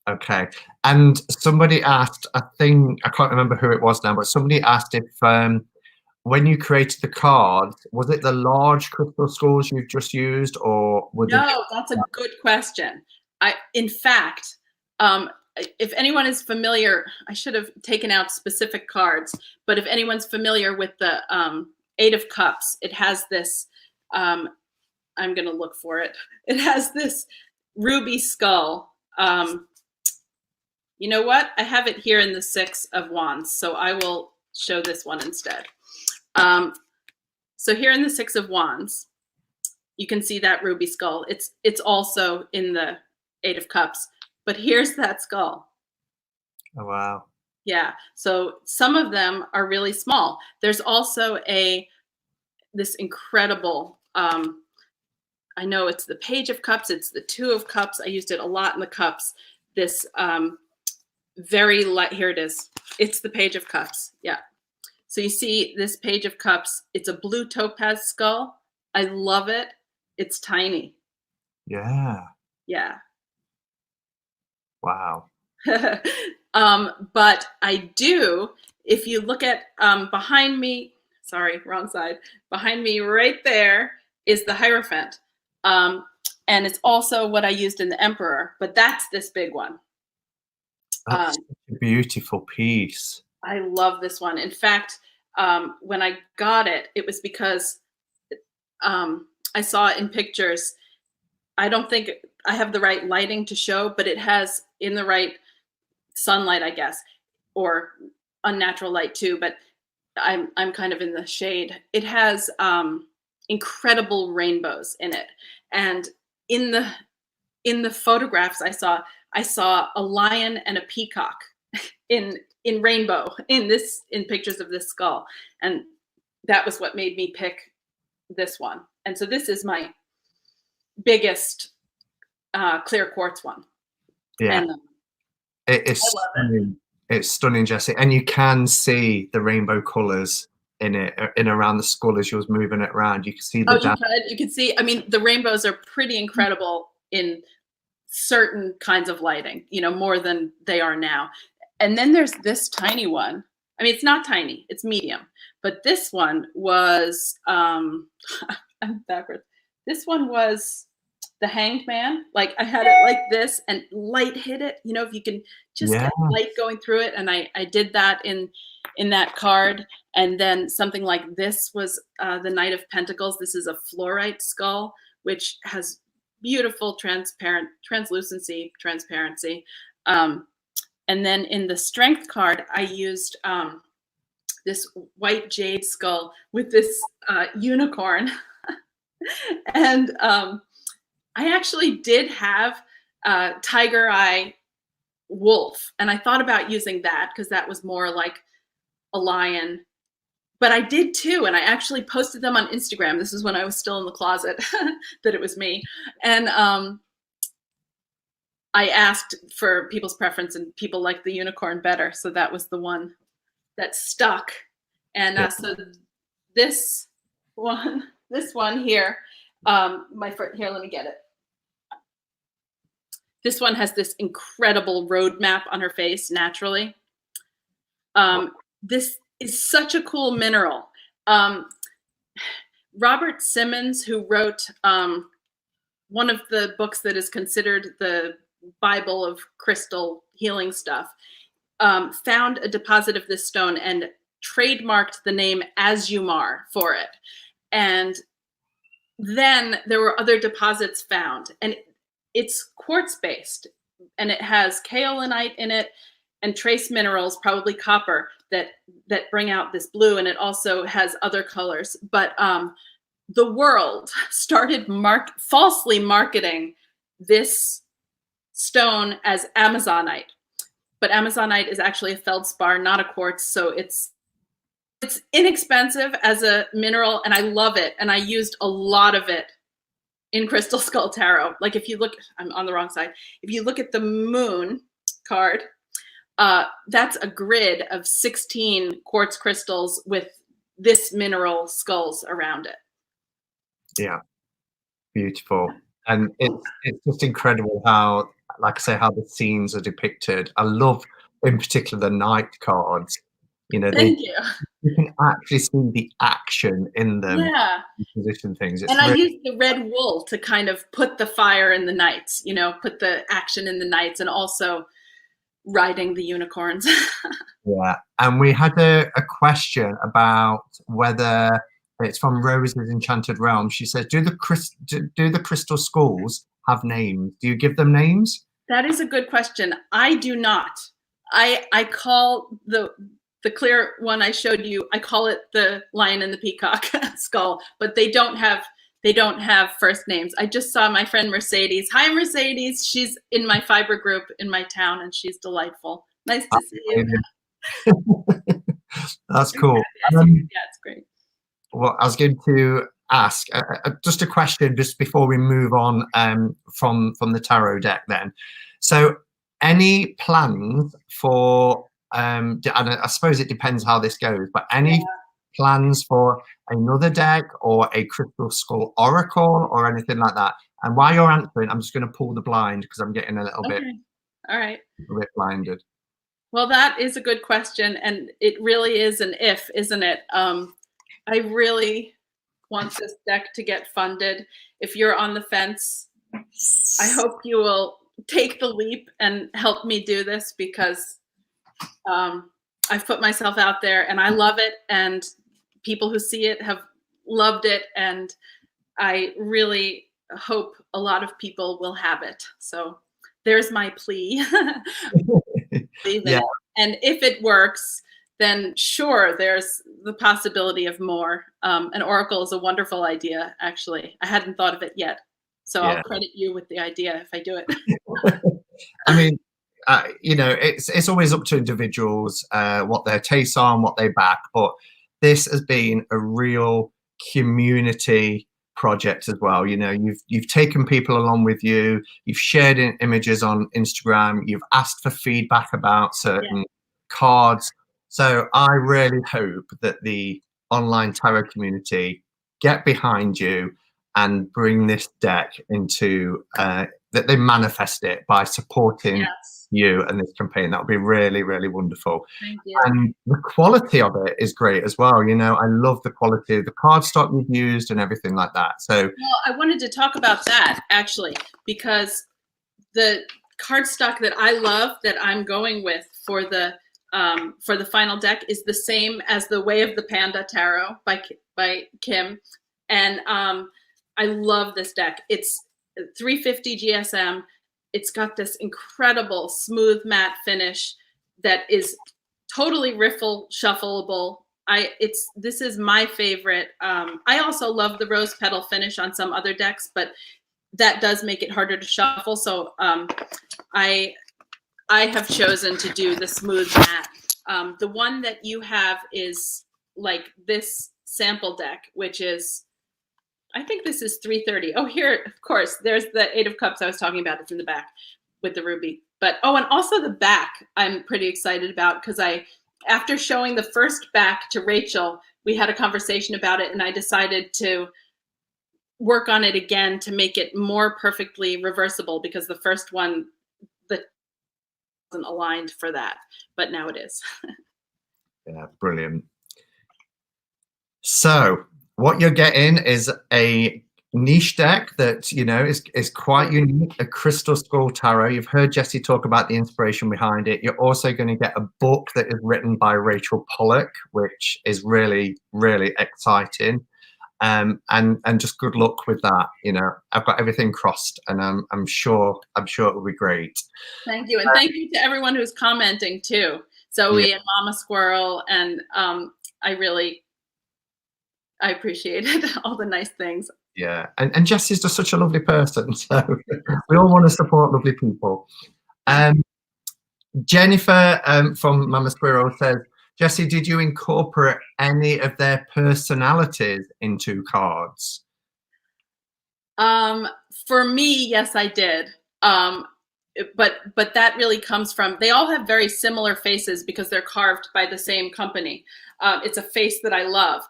Okay. And somebody asked, I think, I can't remember who it was now, but somebody asked if when you created the cards, was it the large crystal skulls you've just used, or was it? No, that's a good question. In fact, if anyone is familiar, I should have taken out specific cards, but if anyone's familiar with the Eight of Cups, it has this, I'm going to look for it. It has this ruby skull. You know what? I have it here in the Six of Wands, so I will show this one instead. So here in the Six of Wands, you can see that ruby skull. It's also in the Eight of Cups, but here's that skull. Oh, wow. Yeah. So some of them are really small. There's also this incredible, I know it's the Page of Cups. It's the Two of Cups. I used it a lot in the cups. This very light, here it is. It's the Page of Cups. Yeah. So you see this Page of Cups. It's a blue topaz skull. I love it. It's tiny. Yeah. Yeah. Wow. But I do, if you look at behind me, sorry, wrong side. Behind me right there is the Hierophant. And it's also what I used in the Emperor, but that's this big one. That's such a beautiful piece. I love this one. In fact, when I got it, it was because I saw it in pictures. I don't think I have the right lighting to show, but it has in the right sunlight, I guess, or unnatural light too, but I'm kind of in the shade. It has incredible rainbows in it. And in the photographs I saw a lion and a peacock in rainbow in pictures of this skull. And that was what made me pick this one. And so this is my biggest clear quartz one. Yeah. And, it's stunning. It's stunning, Jessie. And you can see the rainbow colors in it, in around the skull as you was moving it around. You can see the you can see, I mean, the rainbows are pretty incredible in certain kinds of lighting, more than they are now. And then there's this tiny one. I mean, it's not tiny, it's medium. But this one was, I'm backwards. This one was the Hanged Man. Like I had it like this and light hit it, if you can just get light going through it. And I did that in that card. And then something like this was the Knight of Pentacles. This is a fluorite skull, which has beautiful transparency. And then in the Strength card, I used this white jade skull with this unicorn. And I actually did have Tiger Eye Wolf, and I thought about using that because that was more like a lion. But I did too, and I actually posted them on Instagram. This is when I was still in the closet that it was me. And I asked for people's preference, and people liked the unicorn better. So that was the one that stuck. And so this one here, here, let me get it. This one has this incredible roadmap on her face naturally. This is such a cool mineral. Robert Simmons, who wrote one of the books that is considered the Bible of crystal healing stuff, found a deposit of this stone and trademarked the name Azumar for it. And then there were other deposits found, and it's quartz based, and it has kaolinite in it and trace minerals, probably copper, that bring out this blue, and it also has other colors. But the world started falsely marketing this stone as Amazonite, but Amazonite is actually a feldspar, not a quartz, so it's inexpensive as a mineral, and I love it, and I used a lot of it in Crystal Skull Tarot. Like if you look, I'm on the wrong side. If you look at the Moon card, that's a grid of 16 quartz crystals with this mineral skulls around it. Yeah, beautiful. And it's just incredible how, like I say, how the scenes are depicted. I love, in particular, the night cards. You know, Thank you. you can actually see the action in them. Yeah. Position things. It's And I really, used the red wool to kind of put the fire in the knights, you know, put the action in the knights, and also riding the unicorns. yeah. And we had a question about whether it's from Rose's Enchanted Realm. She says, do the crystal skulls have names? Do you give them names? That is a good question. I do not. I call the clear one I showed you, I call it the lion and the peacock skull, but they don't have first names. I just saw my friend Mercedes. Hi, Mercedes. She's in my fiber group in my town, and she's delightful. Nice to see you. That's cool. Yeah, it's great. Well, I was going to ask just a question just before we move on from the tarot deck then. So any plans for, and I suppose it depends how this goes, but any plans for another deck or a crystal skull oracle or anything like that? And while you're answering, I'm just going to pull the blind because I'm getting a little bit, all right, a bit blinded. Well, that is a good question, and it really is an if, isn't it? I really want this deck to get funded. If you're on the fence, I hope you will take the leap and help me do this, because I've put myself out there and I love it, and people who see it have loved it, and I really hope a lot of people will have it. So there's my plea. Yeah. And if it works, then sure, there's the possibility of more. An oracle is a wonderful idea, actually. I hadn't thought of it yet. So I'll credit you with the idea if I do it. I mean, you know, it's always up to individuals what their tastes are and what they back. But this has been a real community project as well. You know, you've taken people along with you. You've shared images on Instagram. You've asked for feedback about certain cards. So I really hope that the online tarot community get behind you and bring this deck into that they manifest it by supporting you and this campaign. That would be really, really wonderful. Thank you. And the quality of it is great as well. You know, I love the quality of the cardstock you've used and everything like that. So, well, I wanted to talk about that actually, because the cardstock that I love, that I'm going with for the final deck, is the same as the Way of the Panda Tarot by Kim, and I love this deck. It's 350 GSM. It's got this incredible smooth matte finish that is totally riffle shuffleable. This is my favorite. I also love the rose petal finish on some other decks, but that does make it harder to shuffle. So I have chosen to do the smooth matte. The one that you have is like this sample deck, which is, I think this is 330. Oh, here, of course, there's the 8 of Cups I was talking about. It's in the back with the ruby. But, oh, and also the back I'm pretty excited about, because after showing the first back to Rachel, we had a conversation about it, and I decided to work on it again to make it more perfectly reversible, because the first one wasn't aligned for that, but now it is. Yeah, brilliant. So what you're getting is a niche deck that, you know, is quite unique, a crystal skull tarot. You've heard Jessie talk about the inspiration behind it. You're also going to get a book that is written by Rachel Pollack, which is really, really exciting. And just good luck with that. You know, I've got everything crossed, and I'm sure it will be great. Thank you, and thank you to everyone who's commenting too. Zoe and Mama Squirrel, and I appreciated all the nice things. Yeah, and Jessie's just such a lovely person, so we all want to support lovely people. Jennifer from Mama Squirrel says, Jessie, did you incorporate any of their personalities into cards? For me, yes, I did. But that really comes from, they all have very similar faces because they're carved by the same company. It's a face that I love.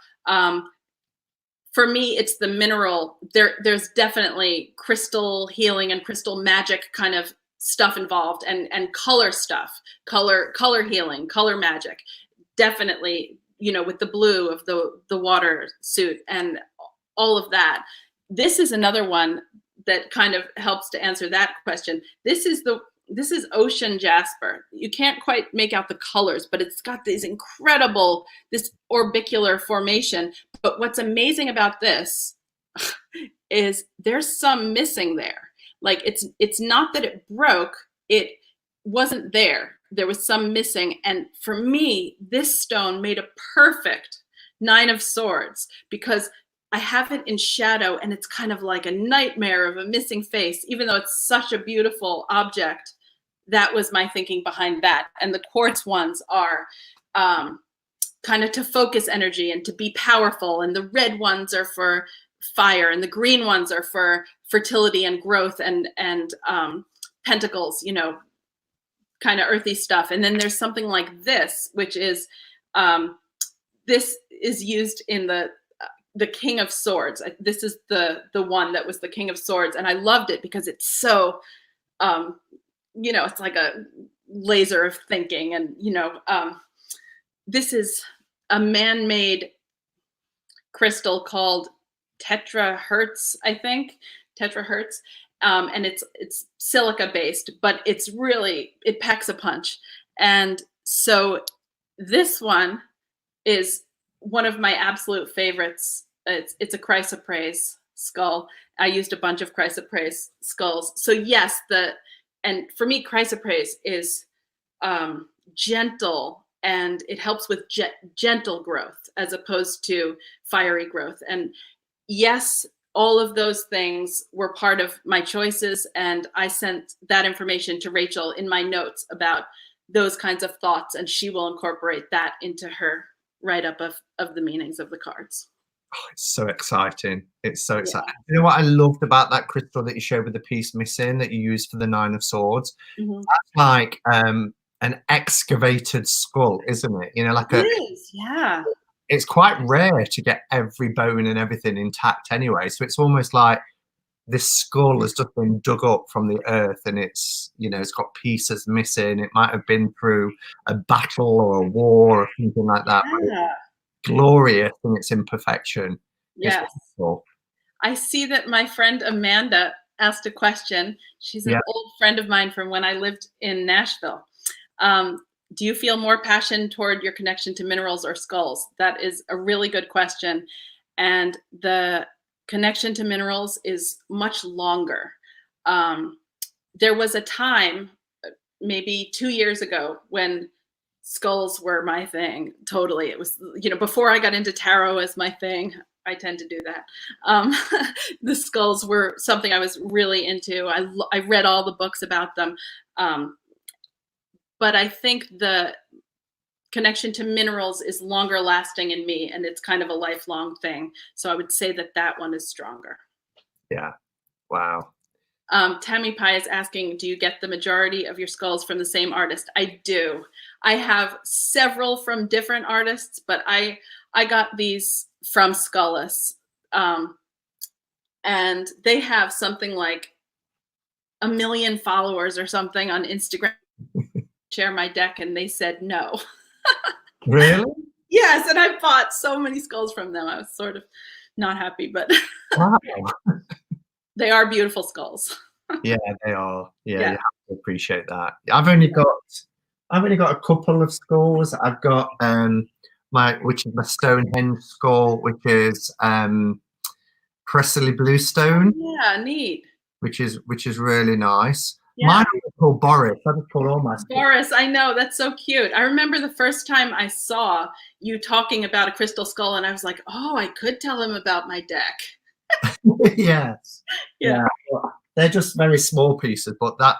For me, it's the mineral. There's definitely crystal healing and crystal magic kind of stuff involved, and color stuff, color healing, color magic. definitely, you know, with the blue of the water suit and all of that. This is another one that kind of helps to answer that question. This is ocean jasper. You can't quite make out the colors, but it's got this orbicular formation. But what's amazing about this is there's some missing there. Like it's not that it broke, it wasn't there. There was some missing. And for me, this stone made a perfect 9 of Swords because I have it in shadow and it's kind of like a nightmare of a missing face, even though it's such a beautiful object. That was my thinking behind that. And the quartz ones are kind of to focus energy and to be powerful. And the red ones are for fire and the green ones are for fertility and growth and pentacles, you know, kind of earthy stuff. And then there's something like this, which is, this is used in the King of Swords. This is the one that was the King of Swords. And I loved it because it's so, you know, it's like a laser of thinking. And, you know, this is a man-made crystal called tetrahertz, I think, tetrahertz. And it's silica based, but it packs a punch. And so this one is one of my absolute favorites. It's a chrysoprase skull. I used a bunch of chrysoprase skulls. So yes, and for me, chrysoprase is gentle and it helps with gentle growth as opposed to fiery growth. And yes, all of those things were part of my choices. And I sent that information to Rachel in my notes about those kinds of thoughts. And she will incorporate that into her write-up of the meanings of the cards. Oh, it's so exciting. It's so exciting. Yeah. You know what I loved about that crystal that you showed with the piece missing that you used for the 9 of Swords? Mm-hmm. That's like an excavated skull, isn't it? You know, like it is, yeah. It's quite rare to get every bone and everything intact anyway. So it's almost like this skull has just been dug up from the earth and it's, you know, it's got pieces missing. It might have been through a battle or a war or something like that. Yeah. Glorious in its imperfection. Yes. I see that my friend Amanda asked a question. She's an old friend of mine from when I lived in Nashville. Do you feel more passion toward your connection to minerals or skulls? That is a really good question. And the connection to minerals is much longer. There was a time, maybe 2 years ago, when skulls were my thing. Totally. It was, you know, before I got into tarot as my thing. I tend to do that. The skulls were something I was really into. I read all the books about them. But I think the connection to minerals is longer lasting in me, and it's kind of a lifelong thing. So I would say that one is stronger. Yeah. Wow. Tammy Pie is asking, do you get the majority of your skulls from the same artist? I do. I have several from different artists, but I got these from Skullless. And they have something like 1 million followers or something on Instagram. Share my deck, and they said no. Really? Yes, and I bought so many skulls from them. I was sort of not happy, but wow. They are beautiful skulls. Yeah, they are. Yeah, you have to appreciate that. I've only got a couple of skulls. I've got which is my Stonehenge skull, which is Presley Bluestone. Yeah, neat. Which is really nice. Yeah. Mine is called Boris. I just call all my skulls. Boris, I know, that's so cute. I remember the first time I saw you talking about a crystal skull, and I was like, oh, I could tell him about my deck. Yes. Yeah. They're just very small pieces, but that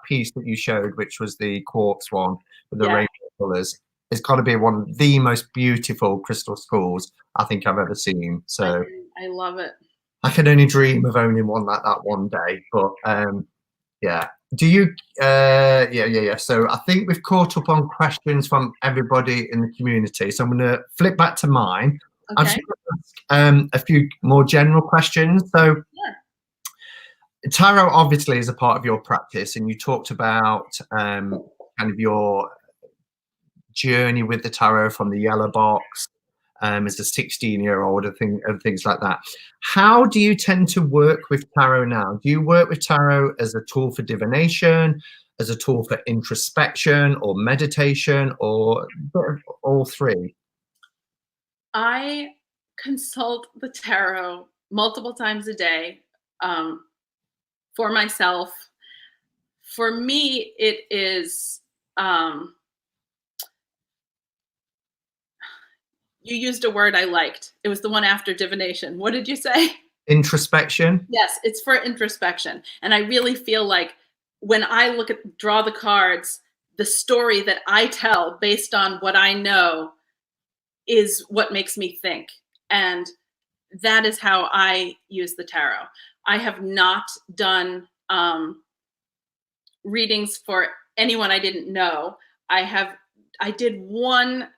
piece that you showed, which was the quartz one with the rainbow colors, it's got to be one of the most beautiful crystal skulls I think I've ever seen. So I love it. I can only dream of owning one like that one day. But yeah. Do you? Yeah. So I think we've caught up on questions from everybody in the community. So I'm going to flip back to mine. Okay. I'm just going to ask a few more general questions. So tarot obviously is a part of your practice, and you talked about kind of your journey with the tarot from the yellow box as a 16-year-old and things like that. How do you tend to work with tarot now? Do you work with tarot as a tool for divination, as a tool for introspection or meditation, or all three? I consult the tarot multiple times a day for myself. For me, it is, you used a word I liked. It was the one after divination. What did you say? Introspection? Yes, it's for introspection. And I really feel like when I draw the cards, the story that I tell based on what I know is what makes me think. And that is how I use the tarot. I have not done readings for anyone I didn't know. I did one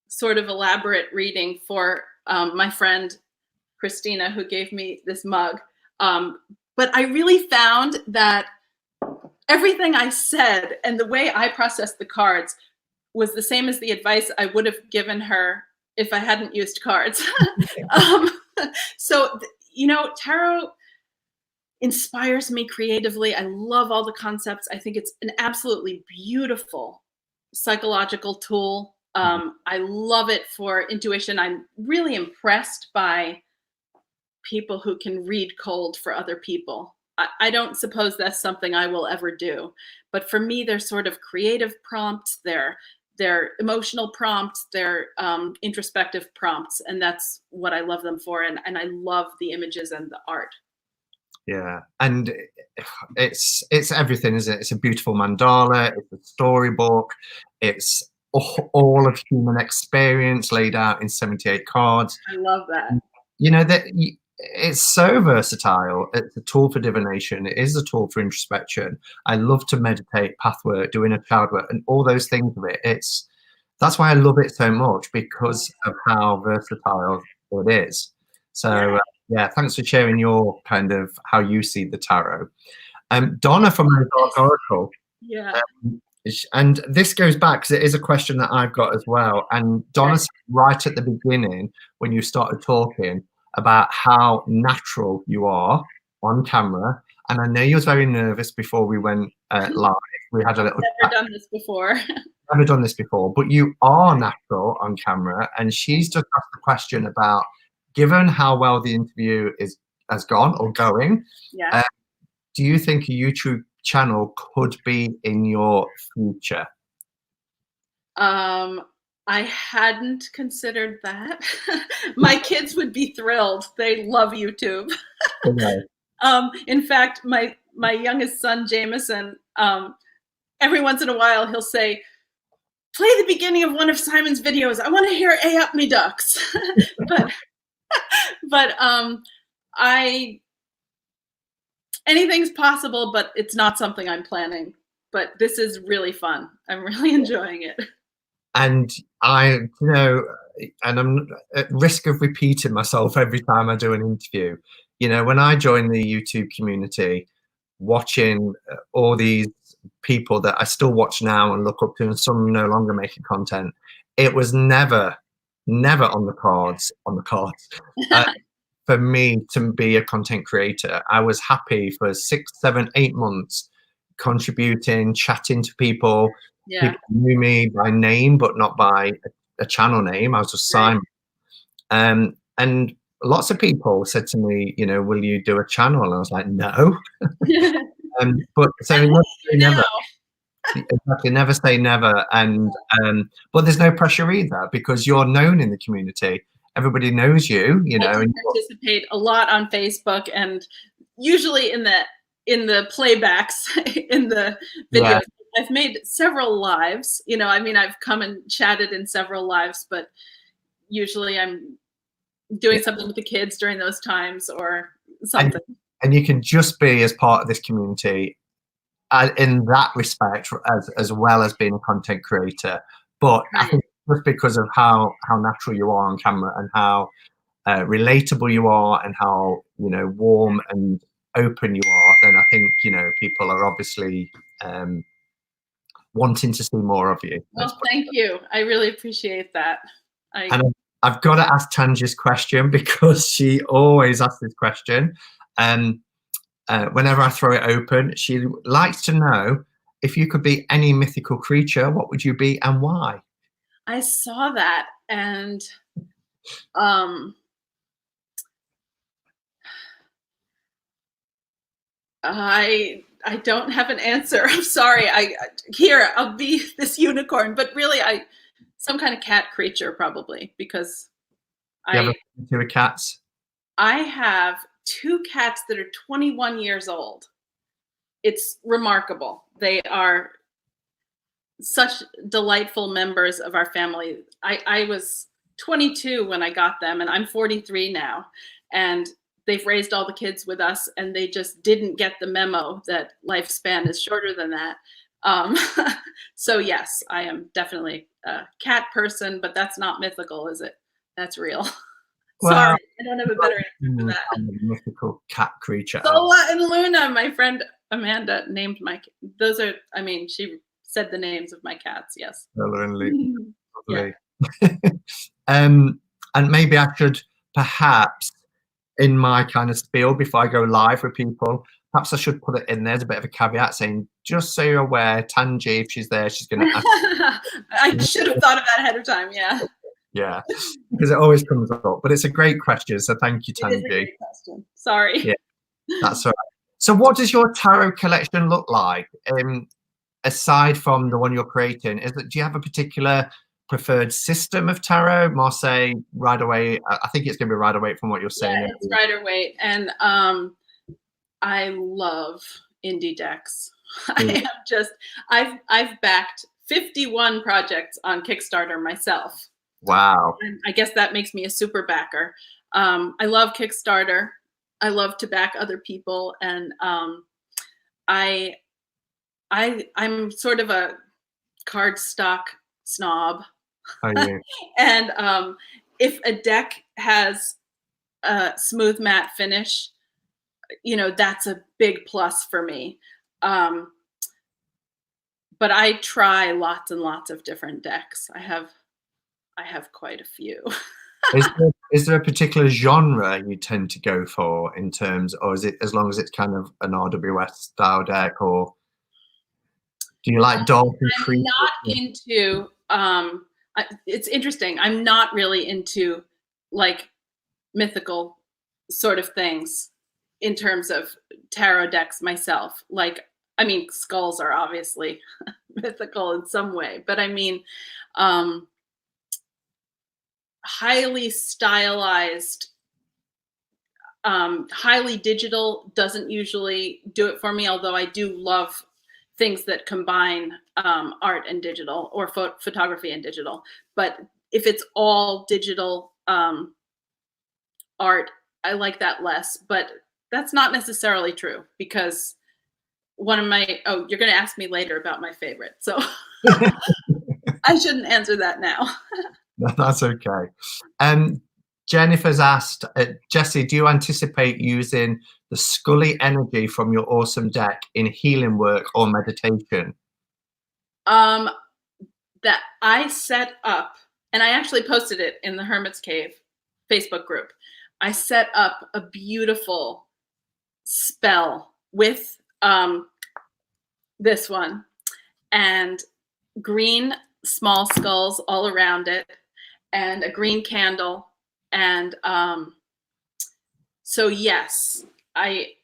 sort of elaborate reading for my friend Christina, who gave me this mug. But I really found that everything I said and the way I processed the cards was the same as the advice I would have given her if I hadn't used cards. So, you know, tarot inspires me creatively. I love all the concepts. I think it's an absolutely beautiful psychological tool. I love it for intuition. I'm really impressed by people who can read cold for other people. I don't suppose that's something I will ever do. But for me, they're sort of creative prompts. They're emotional prompts. They're introspective prompts. And that's what I love them for. And I love the images and the art. Yeah, and it's everything, isn't it? It's a beautiful mandala, it's a storybook, it's all of human experience laid out in 78 cards. I love that. You know, that it's so versatile. It's a tool for divination. It is a tool for introspection. I love to meditate, pathwork, doing a child work, and all those things of it. That's why I love it so much, because of how versatile it is. So yeah, thanks for sharing your kind of how you see the tarot. Donna from the Dark Oracle. Yeah. And this goes back because it is a question that I've got as well. And Donna said right at the beginning, when you started talking about how natural you are on camera, and I know you was very nervous before we went live. We had a little never done this before. Never done this before, but you are natural on camera. And she's just asked the question about, given how well the interview has gone or going, do you think a YouTube channel could be in your future? I hadn't considered that. My kids would be thrilled. They love YouTube. Okay. In fact, my youngest son, Jameson, every once in a while he'll say, "Play the beginning of one of Simon's videos. I want to hear A Up Me Ducks." but anything's possible, but it's not something I'm planning. But this is really fun. I'm really enjoying it. And and I'm at risk of repeating myself every time I do an interview. You know, when I joined the YouTube community, watching all these people that I still watch now and look up to, and some no longer making content, it was never on the cards for me to be a content creator. I was happy for 6, 7, 8 months contributing, chatting to people. People knew me by name, but not by a channel name. I was just Simon. And lots of people said to me, you know, will you do a channel? And I was like, no. But so never. Exactly, never say never. And but there's no pressure either, because you're known in the community. Everybody knows you, you know. I participate a lot on Facebook, and usually in the playbacks in the videos. I've made several lives, you know, I mean, I've come and chatted in several lives, but usually I'm doing something with the kids during those times or something. And you can just be as part of this community in that respect, as well as being a content creator. But I think just because of how natural you are on camera, and how relatable you are, and how, you know, warm and open you are, then I think, you know, people are obviously wanting to see more of you. Well, thank you. I really appreciate that. And I've got to ask Tangi's question because she always asks this question. Whenever I throw it open, she likes to know, if you could be any mythical creature, what would you be and why? I saw that, and I don't have an answer. I'm sorry. I'll be this unicorn, but really some kind of cat creature probably, because You have two cats? I have 2 cats that are 21 years old. It's remarkable. They are such delightful members of our family. I was 22 when I got them, and I'm 43 now. And they've raised all the kids with us, and they just didn't get the memo that lifespan is shorter than that. So yes, I am definitely a cat person, but that's not mythical, is it? That's real. Well, sorry, I don't have a better answer for that. I'm a mythical cat creature. Sola and Luna, my friend Amanda named those are, she said the names of my cats, yes. Sola and Luna. Lovely. And maybe I should perhaps, in my kind of spiel before I go live with people, perhaps I should put it in there as a bit of a caveat saying, just so you're aware, Tangi, if she's there, she's going to ask. I should have thought of that ahead of time, yeah. Yeah, because it always comes up. But it's a great question, so thank you, Tangi. It is a great question. Sorry. Yeah, that's all right. So what does your tarot collection look like? Aside from the one you're creating, do you have a particular preferred system of tarot? Marseille, Rider-Waite. I think it's going to be Rider-Waite from what you're saying. Yeah, it's Rider-Waite, and I love indie decks. I've backed 51 projects on Kickstarter myself. Wow. And I guess that makes me a super backer. I love Kickstarter. I love to back other people, and I'm sort of a cardstock snob. Oh, yeah. And if a deck has a smooth matte finish, that's a big plus for me. But I try lots and lots of different decks. I have quite a few. Is there a particular genre you tend to go for in terms, or is it as long as it's kind of an RWS style deck, or do you like Dolphin Creek? I'm not into, it's interesting. I'm not really into like mythical sort of things in terms of tarot decks myself. Like, skulls are obviously mythical in some way, but highly stylized, highly digital doesn't usually do it for me, although I do love things that combine art and digital, or photography and digital. But if it's all digital art, I like that less. But that's not necessarily true, because one of my, you're going to ask me later about my favorite, so I shouldn't answer that now. That's okay. Jennifer's asked, Jessie, do you anticipate using the Scully energy from your awesome deck in healing work or meditation? That I set up, and I actually posted it in the Hermit's Cave Facebook group. I set up a beautiful spell with this one, and green small skulls all around it, and a green candle. And so yes, I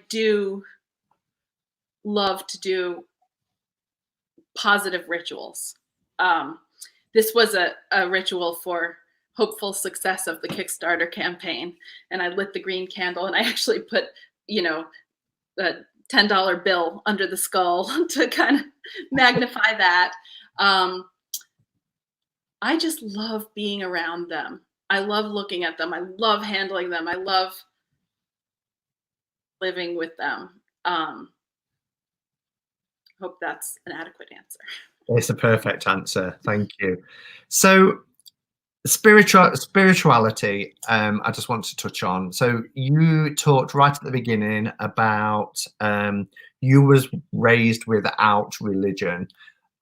do love to do positive rituals. This was a ritual for hopeful success of the Kickstarter campaign, and I lit the green candle, and I actually put, a $10 bill under the skull to kind of magnify that. I just love being around them. I love looking at them. I love handling them. I love living with them. Hope that's an adequate answer. It's a perfect answer. Thank you. So spirituality, I just want to touch on. So you talked right at the beginning about you was raised without religion.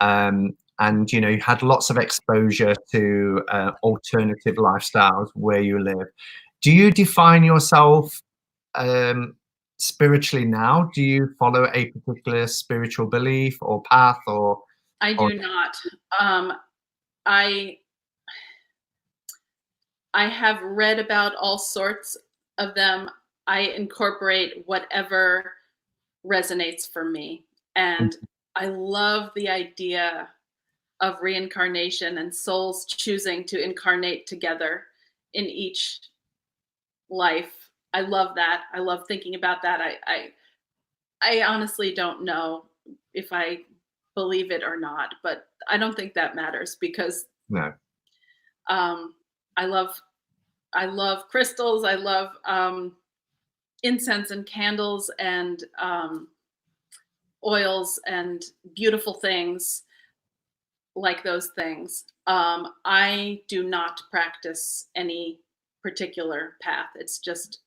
and you had lots of exposure to alternative lifestyles where you live. Do you define yourself spiritually now? Do you follow a particular spiritual belief or path, or I do not. I have read about all sorts of them. I incorporate whatever resonates for me. And I love the idea of reincarnation and souls choosing to incarnate together in each life. I love that. I love thinking about that. I honestly don't know if I believe it or not, but I don't think that matters because no? I love crystals. I love incense and candles and oils and beautiful things like those things. I do not practice any particular path. It's just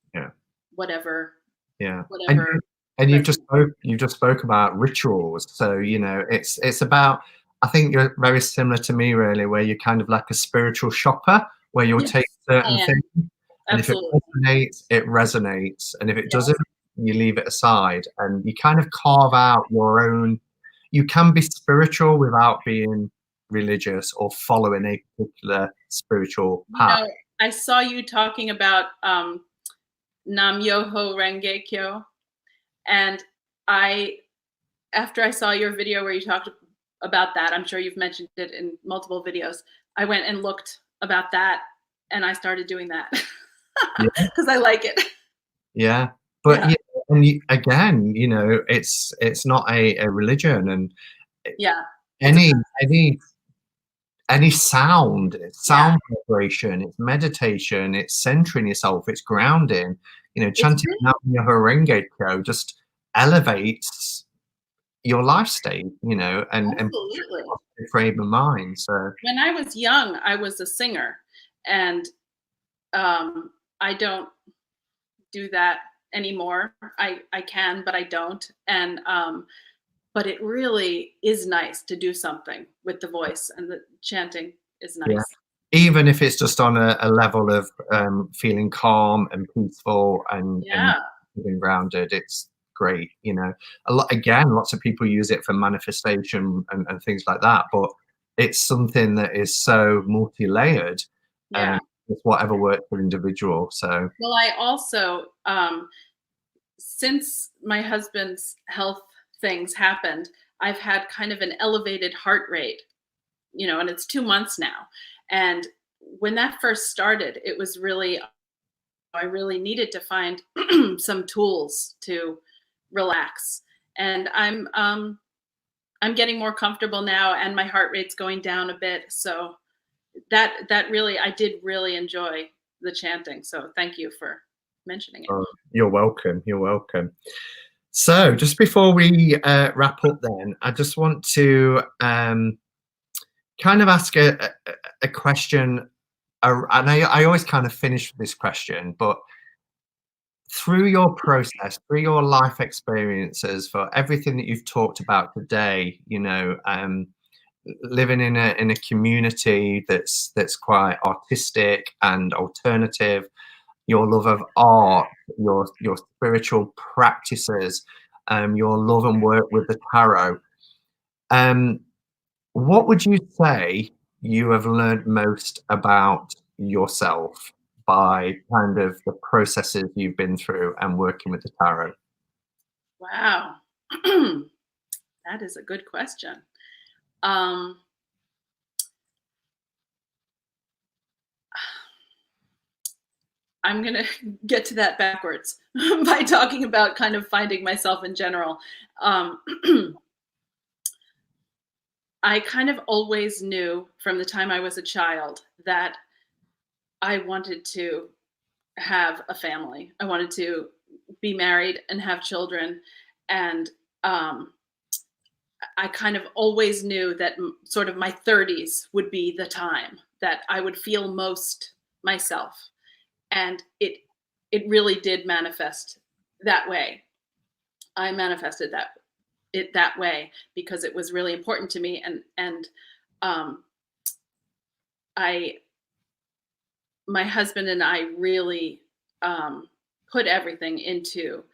whatever. Yeah. Whatever. And you've just spoke about rituals. So it's about. I think you're very similar to me, really, where you're kind of like a spiritual shopper, where you'll take certain things, and Absolutely. if it resonates, and if it doesn't, you leave it aside, and you kind of carve out your own. You can be spiritual without being religious or following a particular spiritual path. I saw you talking about Nam Yoho Renge Kyo, and after I saw your video where you talked about that, I'm sure you've mentioned it in multiple videos, I went and looked about that, and I started doing that because I like it. Yeah, but and again, it's not a religion, and any sound vibration, it's meditation, it's centering yourself, it's grounding. Chanting your Horenge Kyo just elevates your life state, and frame of mind. So when I was young, I was a singer, and I don't do that anymore. I can, but I don't. And but it really is nice to do something with the voice, and the chanting is nice. Yeah. Even if it's just on a level of feeling calm and peaceful and feeling grounded, it's great. Lots of people use it for manifestation and things like that, but it's something that is so multi-layered. It's whatever works for individual. So well, I also since my husband's health things happened, I've had kind of an elevated heart rate, and it's 2 months now. And when that first started, it was I really needed to find some tools to relax. And I'm getting more comfortable now, and my heart rate's going down a bit. So that really, I did really enjoy the chanting. So thank you for mentioning it. Oh, you're welcome. You're welcome. So just before we wrap up then, I just want to kind of ask a question. And I always kind of finish with this question, but through your process, through your life experiences, for everything that you've talked about today, living in a community that's quite artistic and alternative, your love of art, your spiritual practices, your love and work with the tarot. What would you say you have learned most about yourself by kind of the processes you've been through and working with the tarot? Wow. That is a good question. I'm going to get to that backwards by talking about kind of finding myself in general. I kind of always knew from the time I was a child that I wanted to have a family. I wanted to be married and have children. And I kind of always knew that sort of my 30s would be the time that I would feel most myself. And it really did manifest that way. I manifested that. it that way because it was really important to me. And my husband and I really put everything into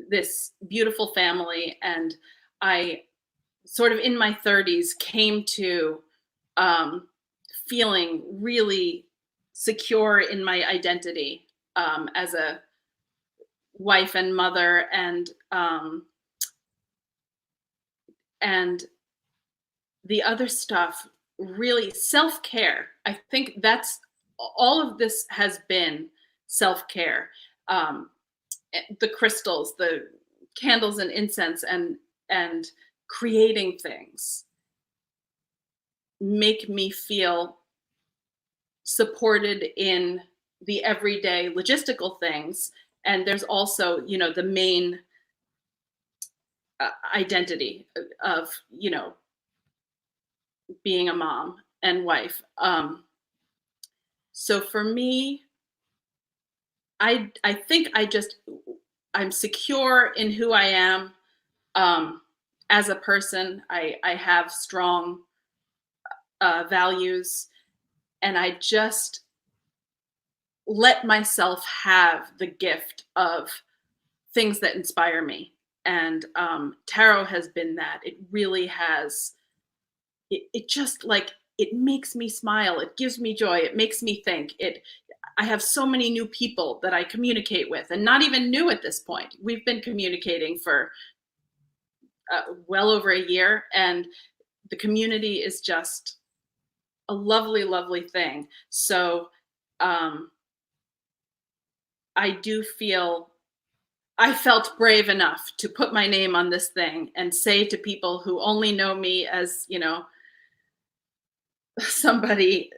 this beautiful family. And I sort of in my 30s came to feeling really secure in my identity as a wife and mother, and the other stuff, really self-care. I think that's all of this has been self-care. The crystals, the candles and incense, and creating things make me feel supported in the everyday logistical things. And there's also, you know, the main identity of, you know, being a mom and wife. So for me, I think I'm secure in who I am as a person. I have strong values, and I just let myself have the gift of things that inspire me. And tarot has been that. It really has. It just like, it makes me smile. It gives me joy. It makes me think. I have so many new people that I communicate with, and not even new at this point. We've been communicating for well over a year, and the community is just a lovely, lovely thing. So I felt brave enough to put my name on this thing and say to people who only know me as, you know, somebody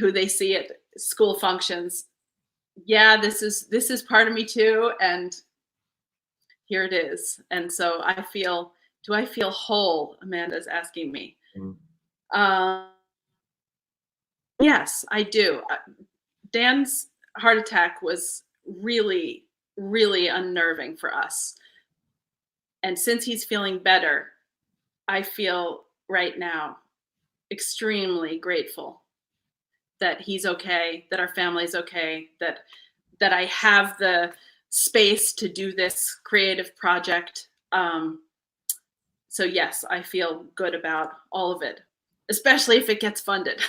who they see at school functions, yeah, this is part of me too, and here it is. And so do I feel whole? Amanda's asking me. Yes, I do. Dan's heart attack was really, really unnerving for us. And since he's feeling better, I feel right now extremely grateful that he's okay, that our family's okay, that I have the space to do this creative project. So yes, I feel good about all of it, especially if it gets funded.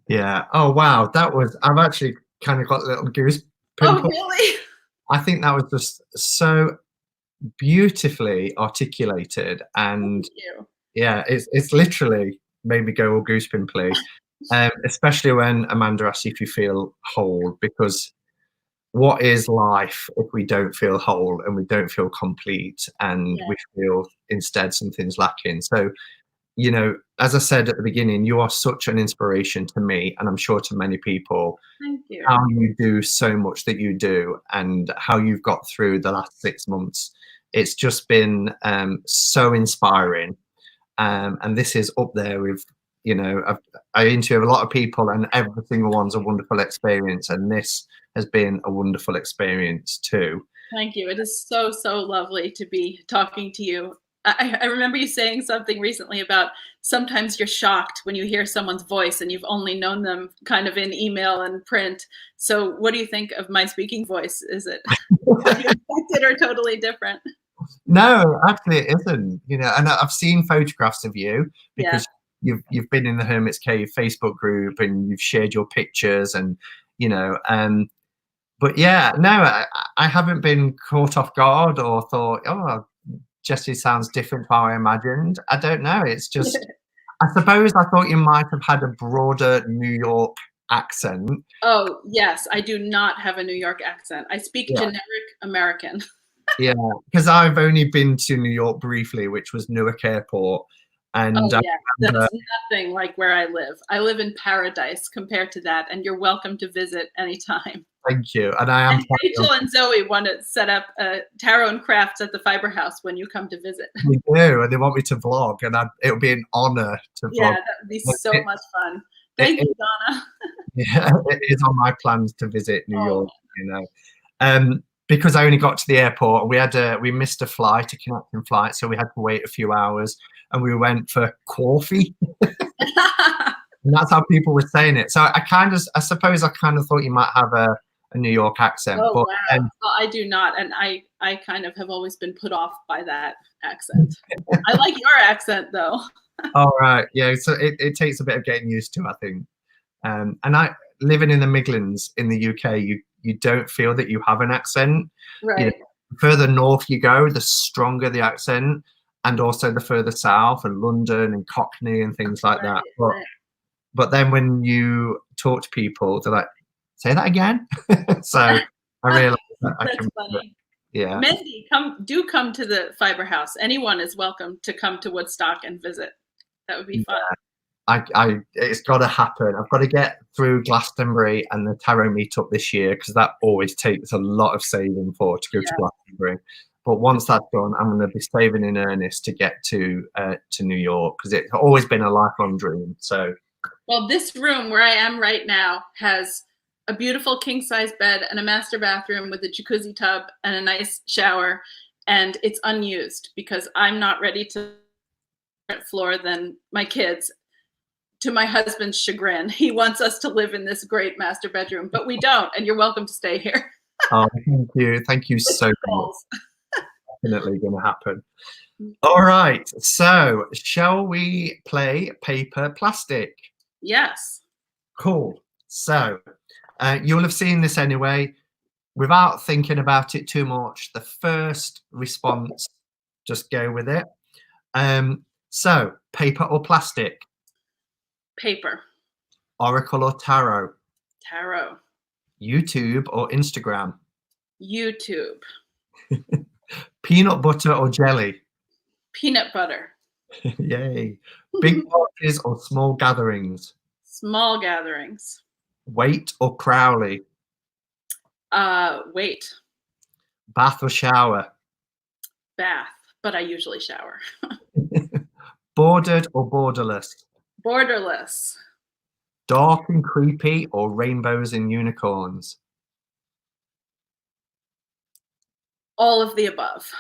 Yeah. Oh, wow. I've actually kind of got a little goose Oh, pimple. really? I think that was just so beautifully articulated. And Thank you. yeah, it's literally made me go all goose pimply, especially when Amanda asks if you feel whole, because what is life if we don't feel whole and we don't feel complete, and Yeah. we feel instead something's lacking? So, you know, as I said at the beginning, you are such an inspiration to me, and I'm sure to many people, Thank you. how you do so much that you do and how you've got through the last 6 months. It's just been so inspiring. And this is up there with, you know, I interview a lot of people, and every single one's a wonderful experience. And this has been a wonderful experience too. Thank you. It is so, so lovely to be talking to you. I remember you saying something recently about sometimes you're shocked when you hear someone's voice and you've only known them kind of in email and print. So what do you think of my speaking voice? Is it unexpected or totally different? No, actually it isn't, you know, and I've seen photographs of you because you've been in the Hermit's Cave Facebook group and you've shared your pictures, and, you know, but yeah, no, I haven't been caught off guard or thought, oh, Jessie sounds different to how I imagined. I don't know. It's just, I suppose I thought you might have had a broader New York accent. Oh, yes. I do not have a New York accent. I speak generic American. Yeah, because I've only been to New York briefly, which was Newark Airport. And oh, yeah, that's nothing like where I live. I live in paradise compared to that, and you're welcome to visit anytime. Thank you. And I am. And Rachel and Zoe want to set up tarot and crafts at the Fiber House when you come to visit. We do, and they want me to vlog, and it would be an honor to vlog. Yeah, that would be so much fun. Thank you, Donna. Yeah, it is on my plans to visit New York, you know. because I only got to the airport. We missed a flight, a connecting flight, so we had to wait a few hours, and we went for coffee. And that's how people were saying it. So I suppose I kind of thought you might have a New York accent. Oh, but wow. Well, I do not. And I kind of have always been put off by that accent. I like your accent, though. All right. Yeah. So it takes a bit of getting used to, I think. And living in the Midlands in the UK, you don't feel that you have an accent. Right. You know, the further north you go, the stronger the accent, and also the further south, and London and Cockney and things like that. But then when you talk to people, they're like, say that again. So I realized that I can. Funny. Yeah. Mindy, come to the Fiber House. Anyone is welcome to come to Woodstock and visit. That would be fun. It's got to happen. I've got to get through Glastonbury and the tarot meetup this year, because that always takes a lot of saving to go to Glastonbury. But once that's done, I'm going to be saving in earnest to get to New York, because it's always been a lifelong dream. So, well, this room where I am right now has a beautiful king-size bed and a master bathroom with a jacuzzi tub and a nice shower, and it's unused because I'm not ready to floor than my kids. To my husband's chagrin, he wants us to live in this great master bedroom, but we don't, and you're welcome to stay here. Oh, thank you so much. Definitely going to happen. All right, so shall we play paper plastic? Yes. Cool. So you'll have seen this anyway. Without thinking about it too much, the first response, just go with it. So, paper or plastic? Paper. Oracle or tarot? Tarot. YouTube or Instagram? YouTube. Peanut butter or jelly? Peanut butter. Yay. Big parties or small gatherings? Small gatherings. Wait or Crowley? Wait. Bath or shower? Bath, but I usually shower. Bordered or borderless? Borderless. Dark and creepy or rainbows and unicorns? All of the above.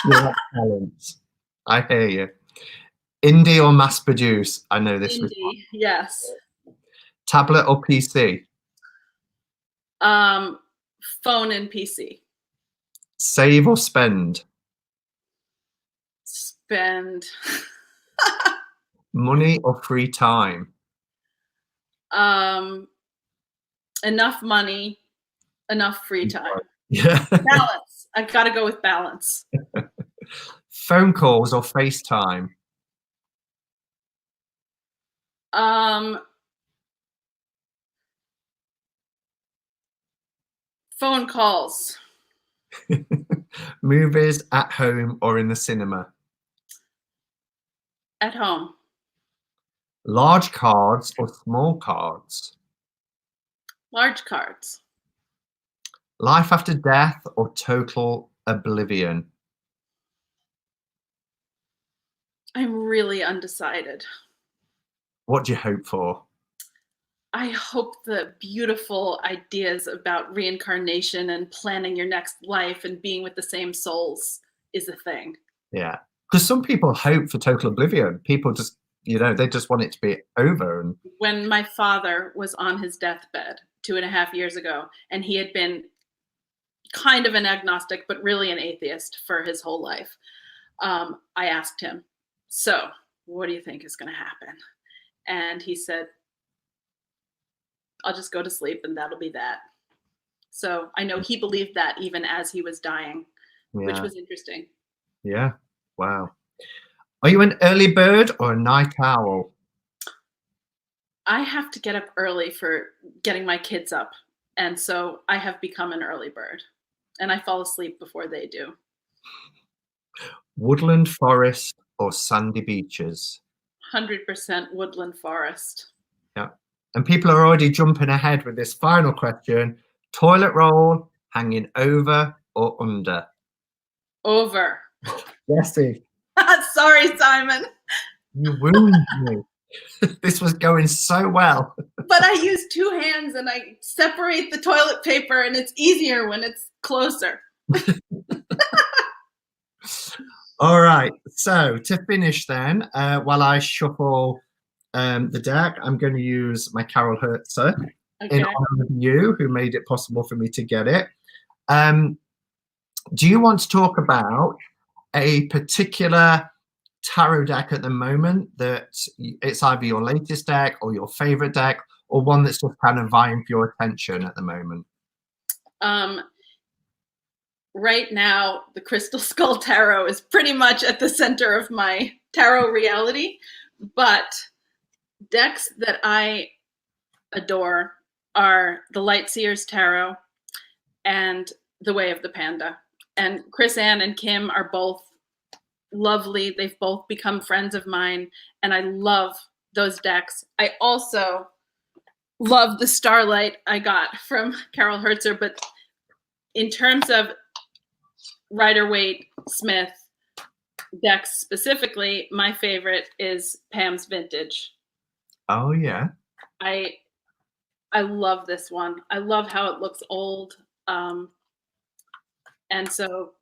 Yeah, balance. I hear you. Indie or mass produce? I know this. Indie, yes. Tablet or PC? Phone and PC. Save or spend? Spend. Money or free time? Enough money, enough free time. Yeah. Balance. I've got to go with balance. Phone calls or FaceTime? Phone calls. Movies at home or in the cinema? At home. Large cards or small cards? Large cards. Life after death or total oblivion? I'm really undecided. What do you hope for? I hope the beautiful ideas about reincarnation and planning your next life and being with the same souls is a thing. Yeah, because some people hope for total oblivion. People just, they just want it to be over. And when my father was on his deathbed 2.5 years ago, and he had been kind of an agnostic, but really an atheist for his whole life, I asked him, so what do you think is going to happen? And he said, I'll just go to sleep and that'll be that. So I know he believed that even as he was dying, which was interesting. Yeah. Wow. Are you an early bird or a night owl? I have to get up early for getting my kids up. And so I have become an early bird. And I fall asleep before they do. Woodland forest or sandy beaches? 100% woodland forest. Yeah. And people are already jumping ahead with this final question. Toilet roll hanging over or under? Over. Jessie. Sorry, Simon. You wound me. This was going so well. But I use two hands and I separate the toilet paper, and it's easier when it's closer. All right. So to finish then, while I shuffle the deck, I'm going to use my Carol Hertzer in honor of you, who made it possible for me to get it. Do you want to talk about a particular tarot deck at the moment that it's either your latest deck or your favorite deck, or one that's just kind of vying for your attention at the moment? Right now, the Crystal Skull Tarot is pretty much at the center of my tarot reality, but decks that I adore are the Lightseers Tarot and the Way of the Panda. And Chris Ann and Kim are both lovely. They've both become friends of mine, and I love those decks. I also love the Starlight I got from Carol Hertzer, but in terms of Rider-Waite Smith decks specifically, my favorite is Pam's Vintage. Oh yeah. I love this one. I love how it looks old. And so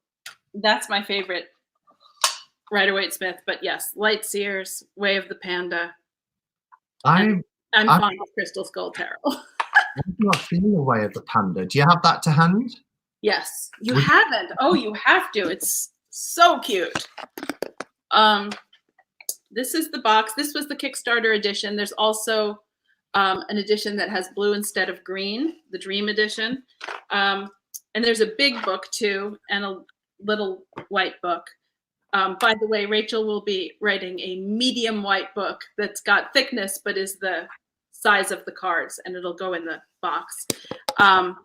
that's my favorite Rider-Waite Smith. But yes, Lightseers, Way of the Panda. I'm fond of Crystal Skull Tarot. I've not seen the Way of the Panda. Do you have that to hand? Yes. You haven't? Oh, you have to. It's so cute. This is the box. This was the Kickstarter edition. There's also an edition that has blue instead of green, the Dream Edition. And there's a big book too, and a little white book. By the way, Rachel will be writing a medium white book that's got thickness, but is the size of the cards, and it'll go in the box.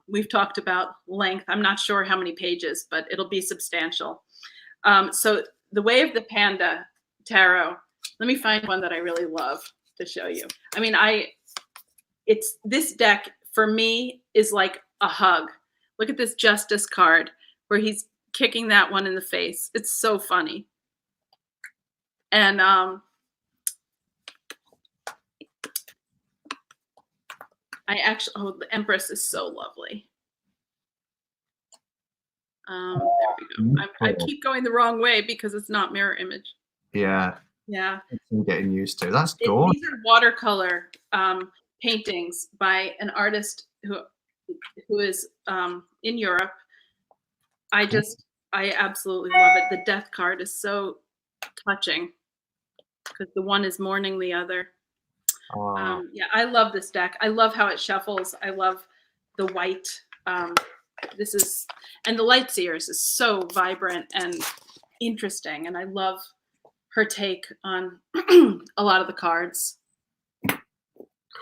We've talked about length. I'm not sure how many pages, but it'll be substantial. So the Way of the Panda Tarot, let me find one that I really love to show you. I mean, this deck for me is like a hug. Look at this Justice card where he's kicking that one in the face. It's so funny. And the Empress is so lovely. There we go. I keep going the wrong way because it's not mirror image. Yeah. Yeah. I'm getting used to. That's gorgeous. These are watercolor paintings by an artist who is in Europe. I absolutely love it. The death card is so touching because the one is mourning the other. Yeah, I love this deck. I love how it shuffles. I love the white. And the Lightseers is so vibrant and interesting. And I love her take on a lot of the cards.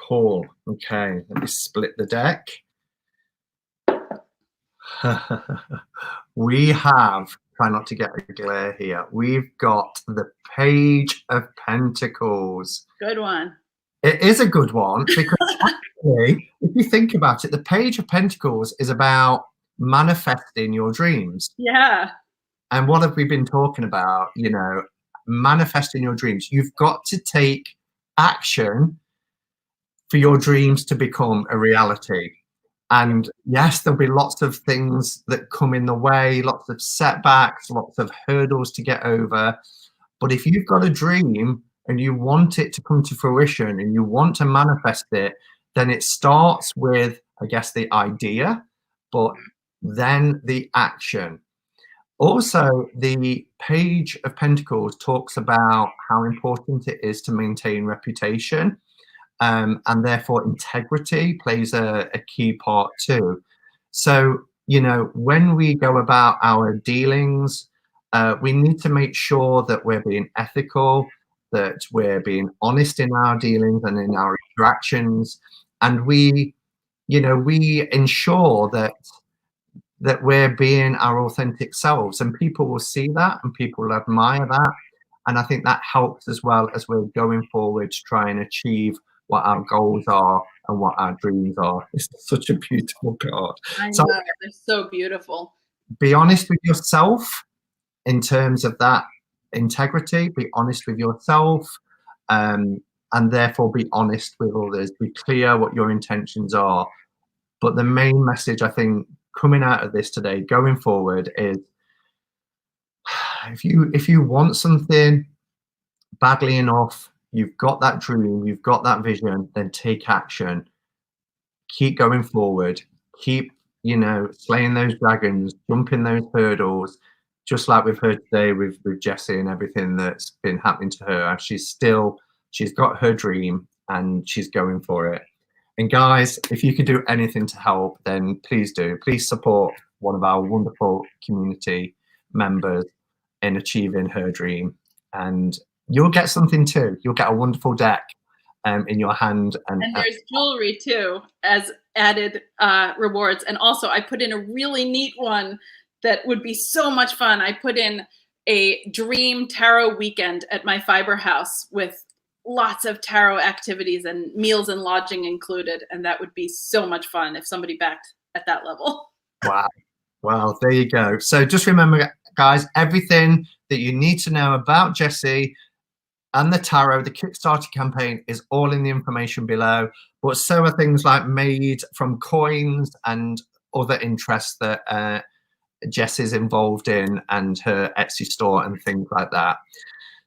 Cool. Okay, let me split the deck. We have, try not to get a glare here, we've got the Page of Pentacles. Good one. It is a good one because actually, if you think about it, the Page of Pentacles is about manifesting your dreams. Yeah. And what have we been talking about? You know, manifesting your dreams. You've got to take action for your dreams to become a reality. And yes, there'll be lots of things that come in the way, lots of setbacks, lots of hurdles to get over. But if you've got a dream and you want it to come to fruition and you want to manifest it, then it starts with, I guess, the idea, but then the action. Also, the Page of Pentacles talks about how important it is to maintain reputation. And therefore integrity plays a key part too. So, you know, when we go about our dealings, we need to make sure that we're being ethical, that we're being honest in our dealings and in our interactions. And we ensure that we're being our authentic selves, and people will see that and people will admire that. And I think that helps as well as we're going forward to try and achieve what our goals are and what our dreams are. It's such a beautiful card. I know, they're so beautiful. Be honest with yourself in terms of that integrity. Be honest with yourself. And and therefore be honest with others. Be clear what your intentions are. But the main message I think coming out of this today, going forward, is if you want something badly enough, you've got that dream, you've got that vision, then take action. Keep going forward. Keep, slaying those dragons, jumping those hurdles, just like we've heard today with Jessie and everything that's been happening to her. She's got her dream and she's going for it. And guys, if you could do anything to help, then please do. Please support one of our wonderful community members in achieving her dream. And you'll get something too. You'll get a wonderful deck in your hand. And there's jewelry too as added rewards. And also I put in a really neat one that would be so much fun. I put in a dream tarot weekend at my fiber house with lots of tarot activities and meals and lodging included. And that would be so much fun if somebody backed at that level. Wow. Well, there you go. So just remember, guys, everything that you need to know about Jessie and the tarot, the Kickstarter campaign, is all in the information below. But so are things like made from coins and other interests that Jessie's involved in, and her Etsy store and things like that.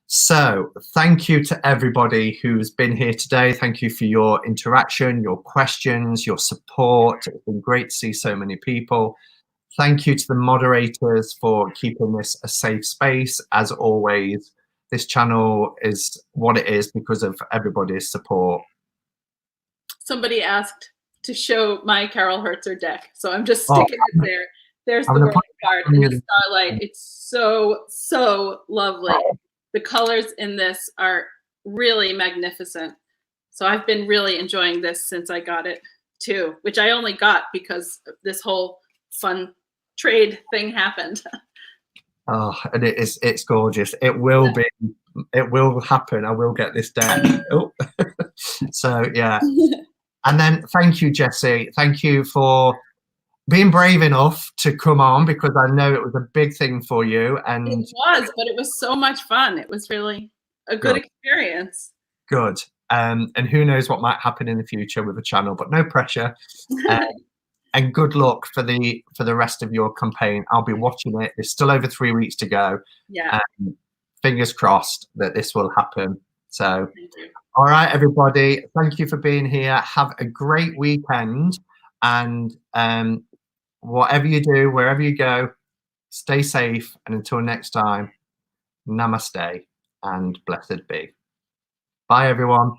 So thank you to everybody who's been here today. Thank you for your interaction, your questions, your support. It's been great to see so many people. Thank you to the moderators for keeping this a safe space. As always, this channel is what it is because of everybody's support. Somebody asked to show my Carol Hertzer deck, so I'm just sticking it there. There's the world card in the starlight. It's so, so lovely. The colors in this are really magnificent. So I've been really enjoying this since I got it too, which I only got because this whole fun trade thing happened. Oh, and it's gorgeous. It will happen. I will get this down. Oh. So yeah. And then thank you, Jessie. Thank you for being brave enough to come on, because I know it was a big thing for you. And it was, but it was so much fun. It was really a good experience. Good. And who knows what might happen in the future with the channel, but no pressure. And good luck for the rest of your campaign. I'll be watching it. There's still over 3 weeks to go. Yeah. Fingers crossed that this will happen. So, all right, everybody. Thank you for being here. Have a great weekend. And whatever you do, wherever you go, stay safe. And until next time, namaste and blessed be. Bye, everyone.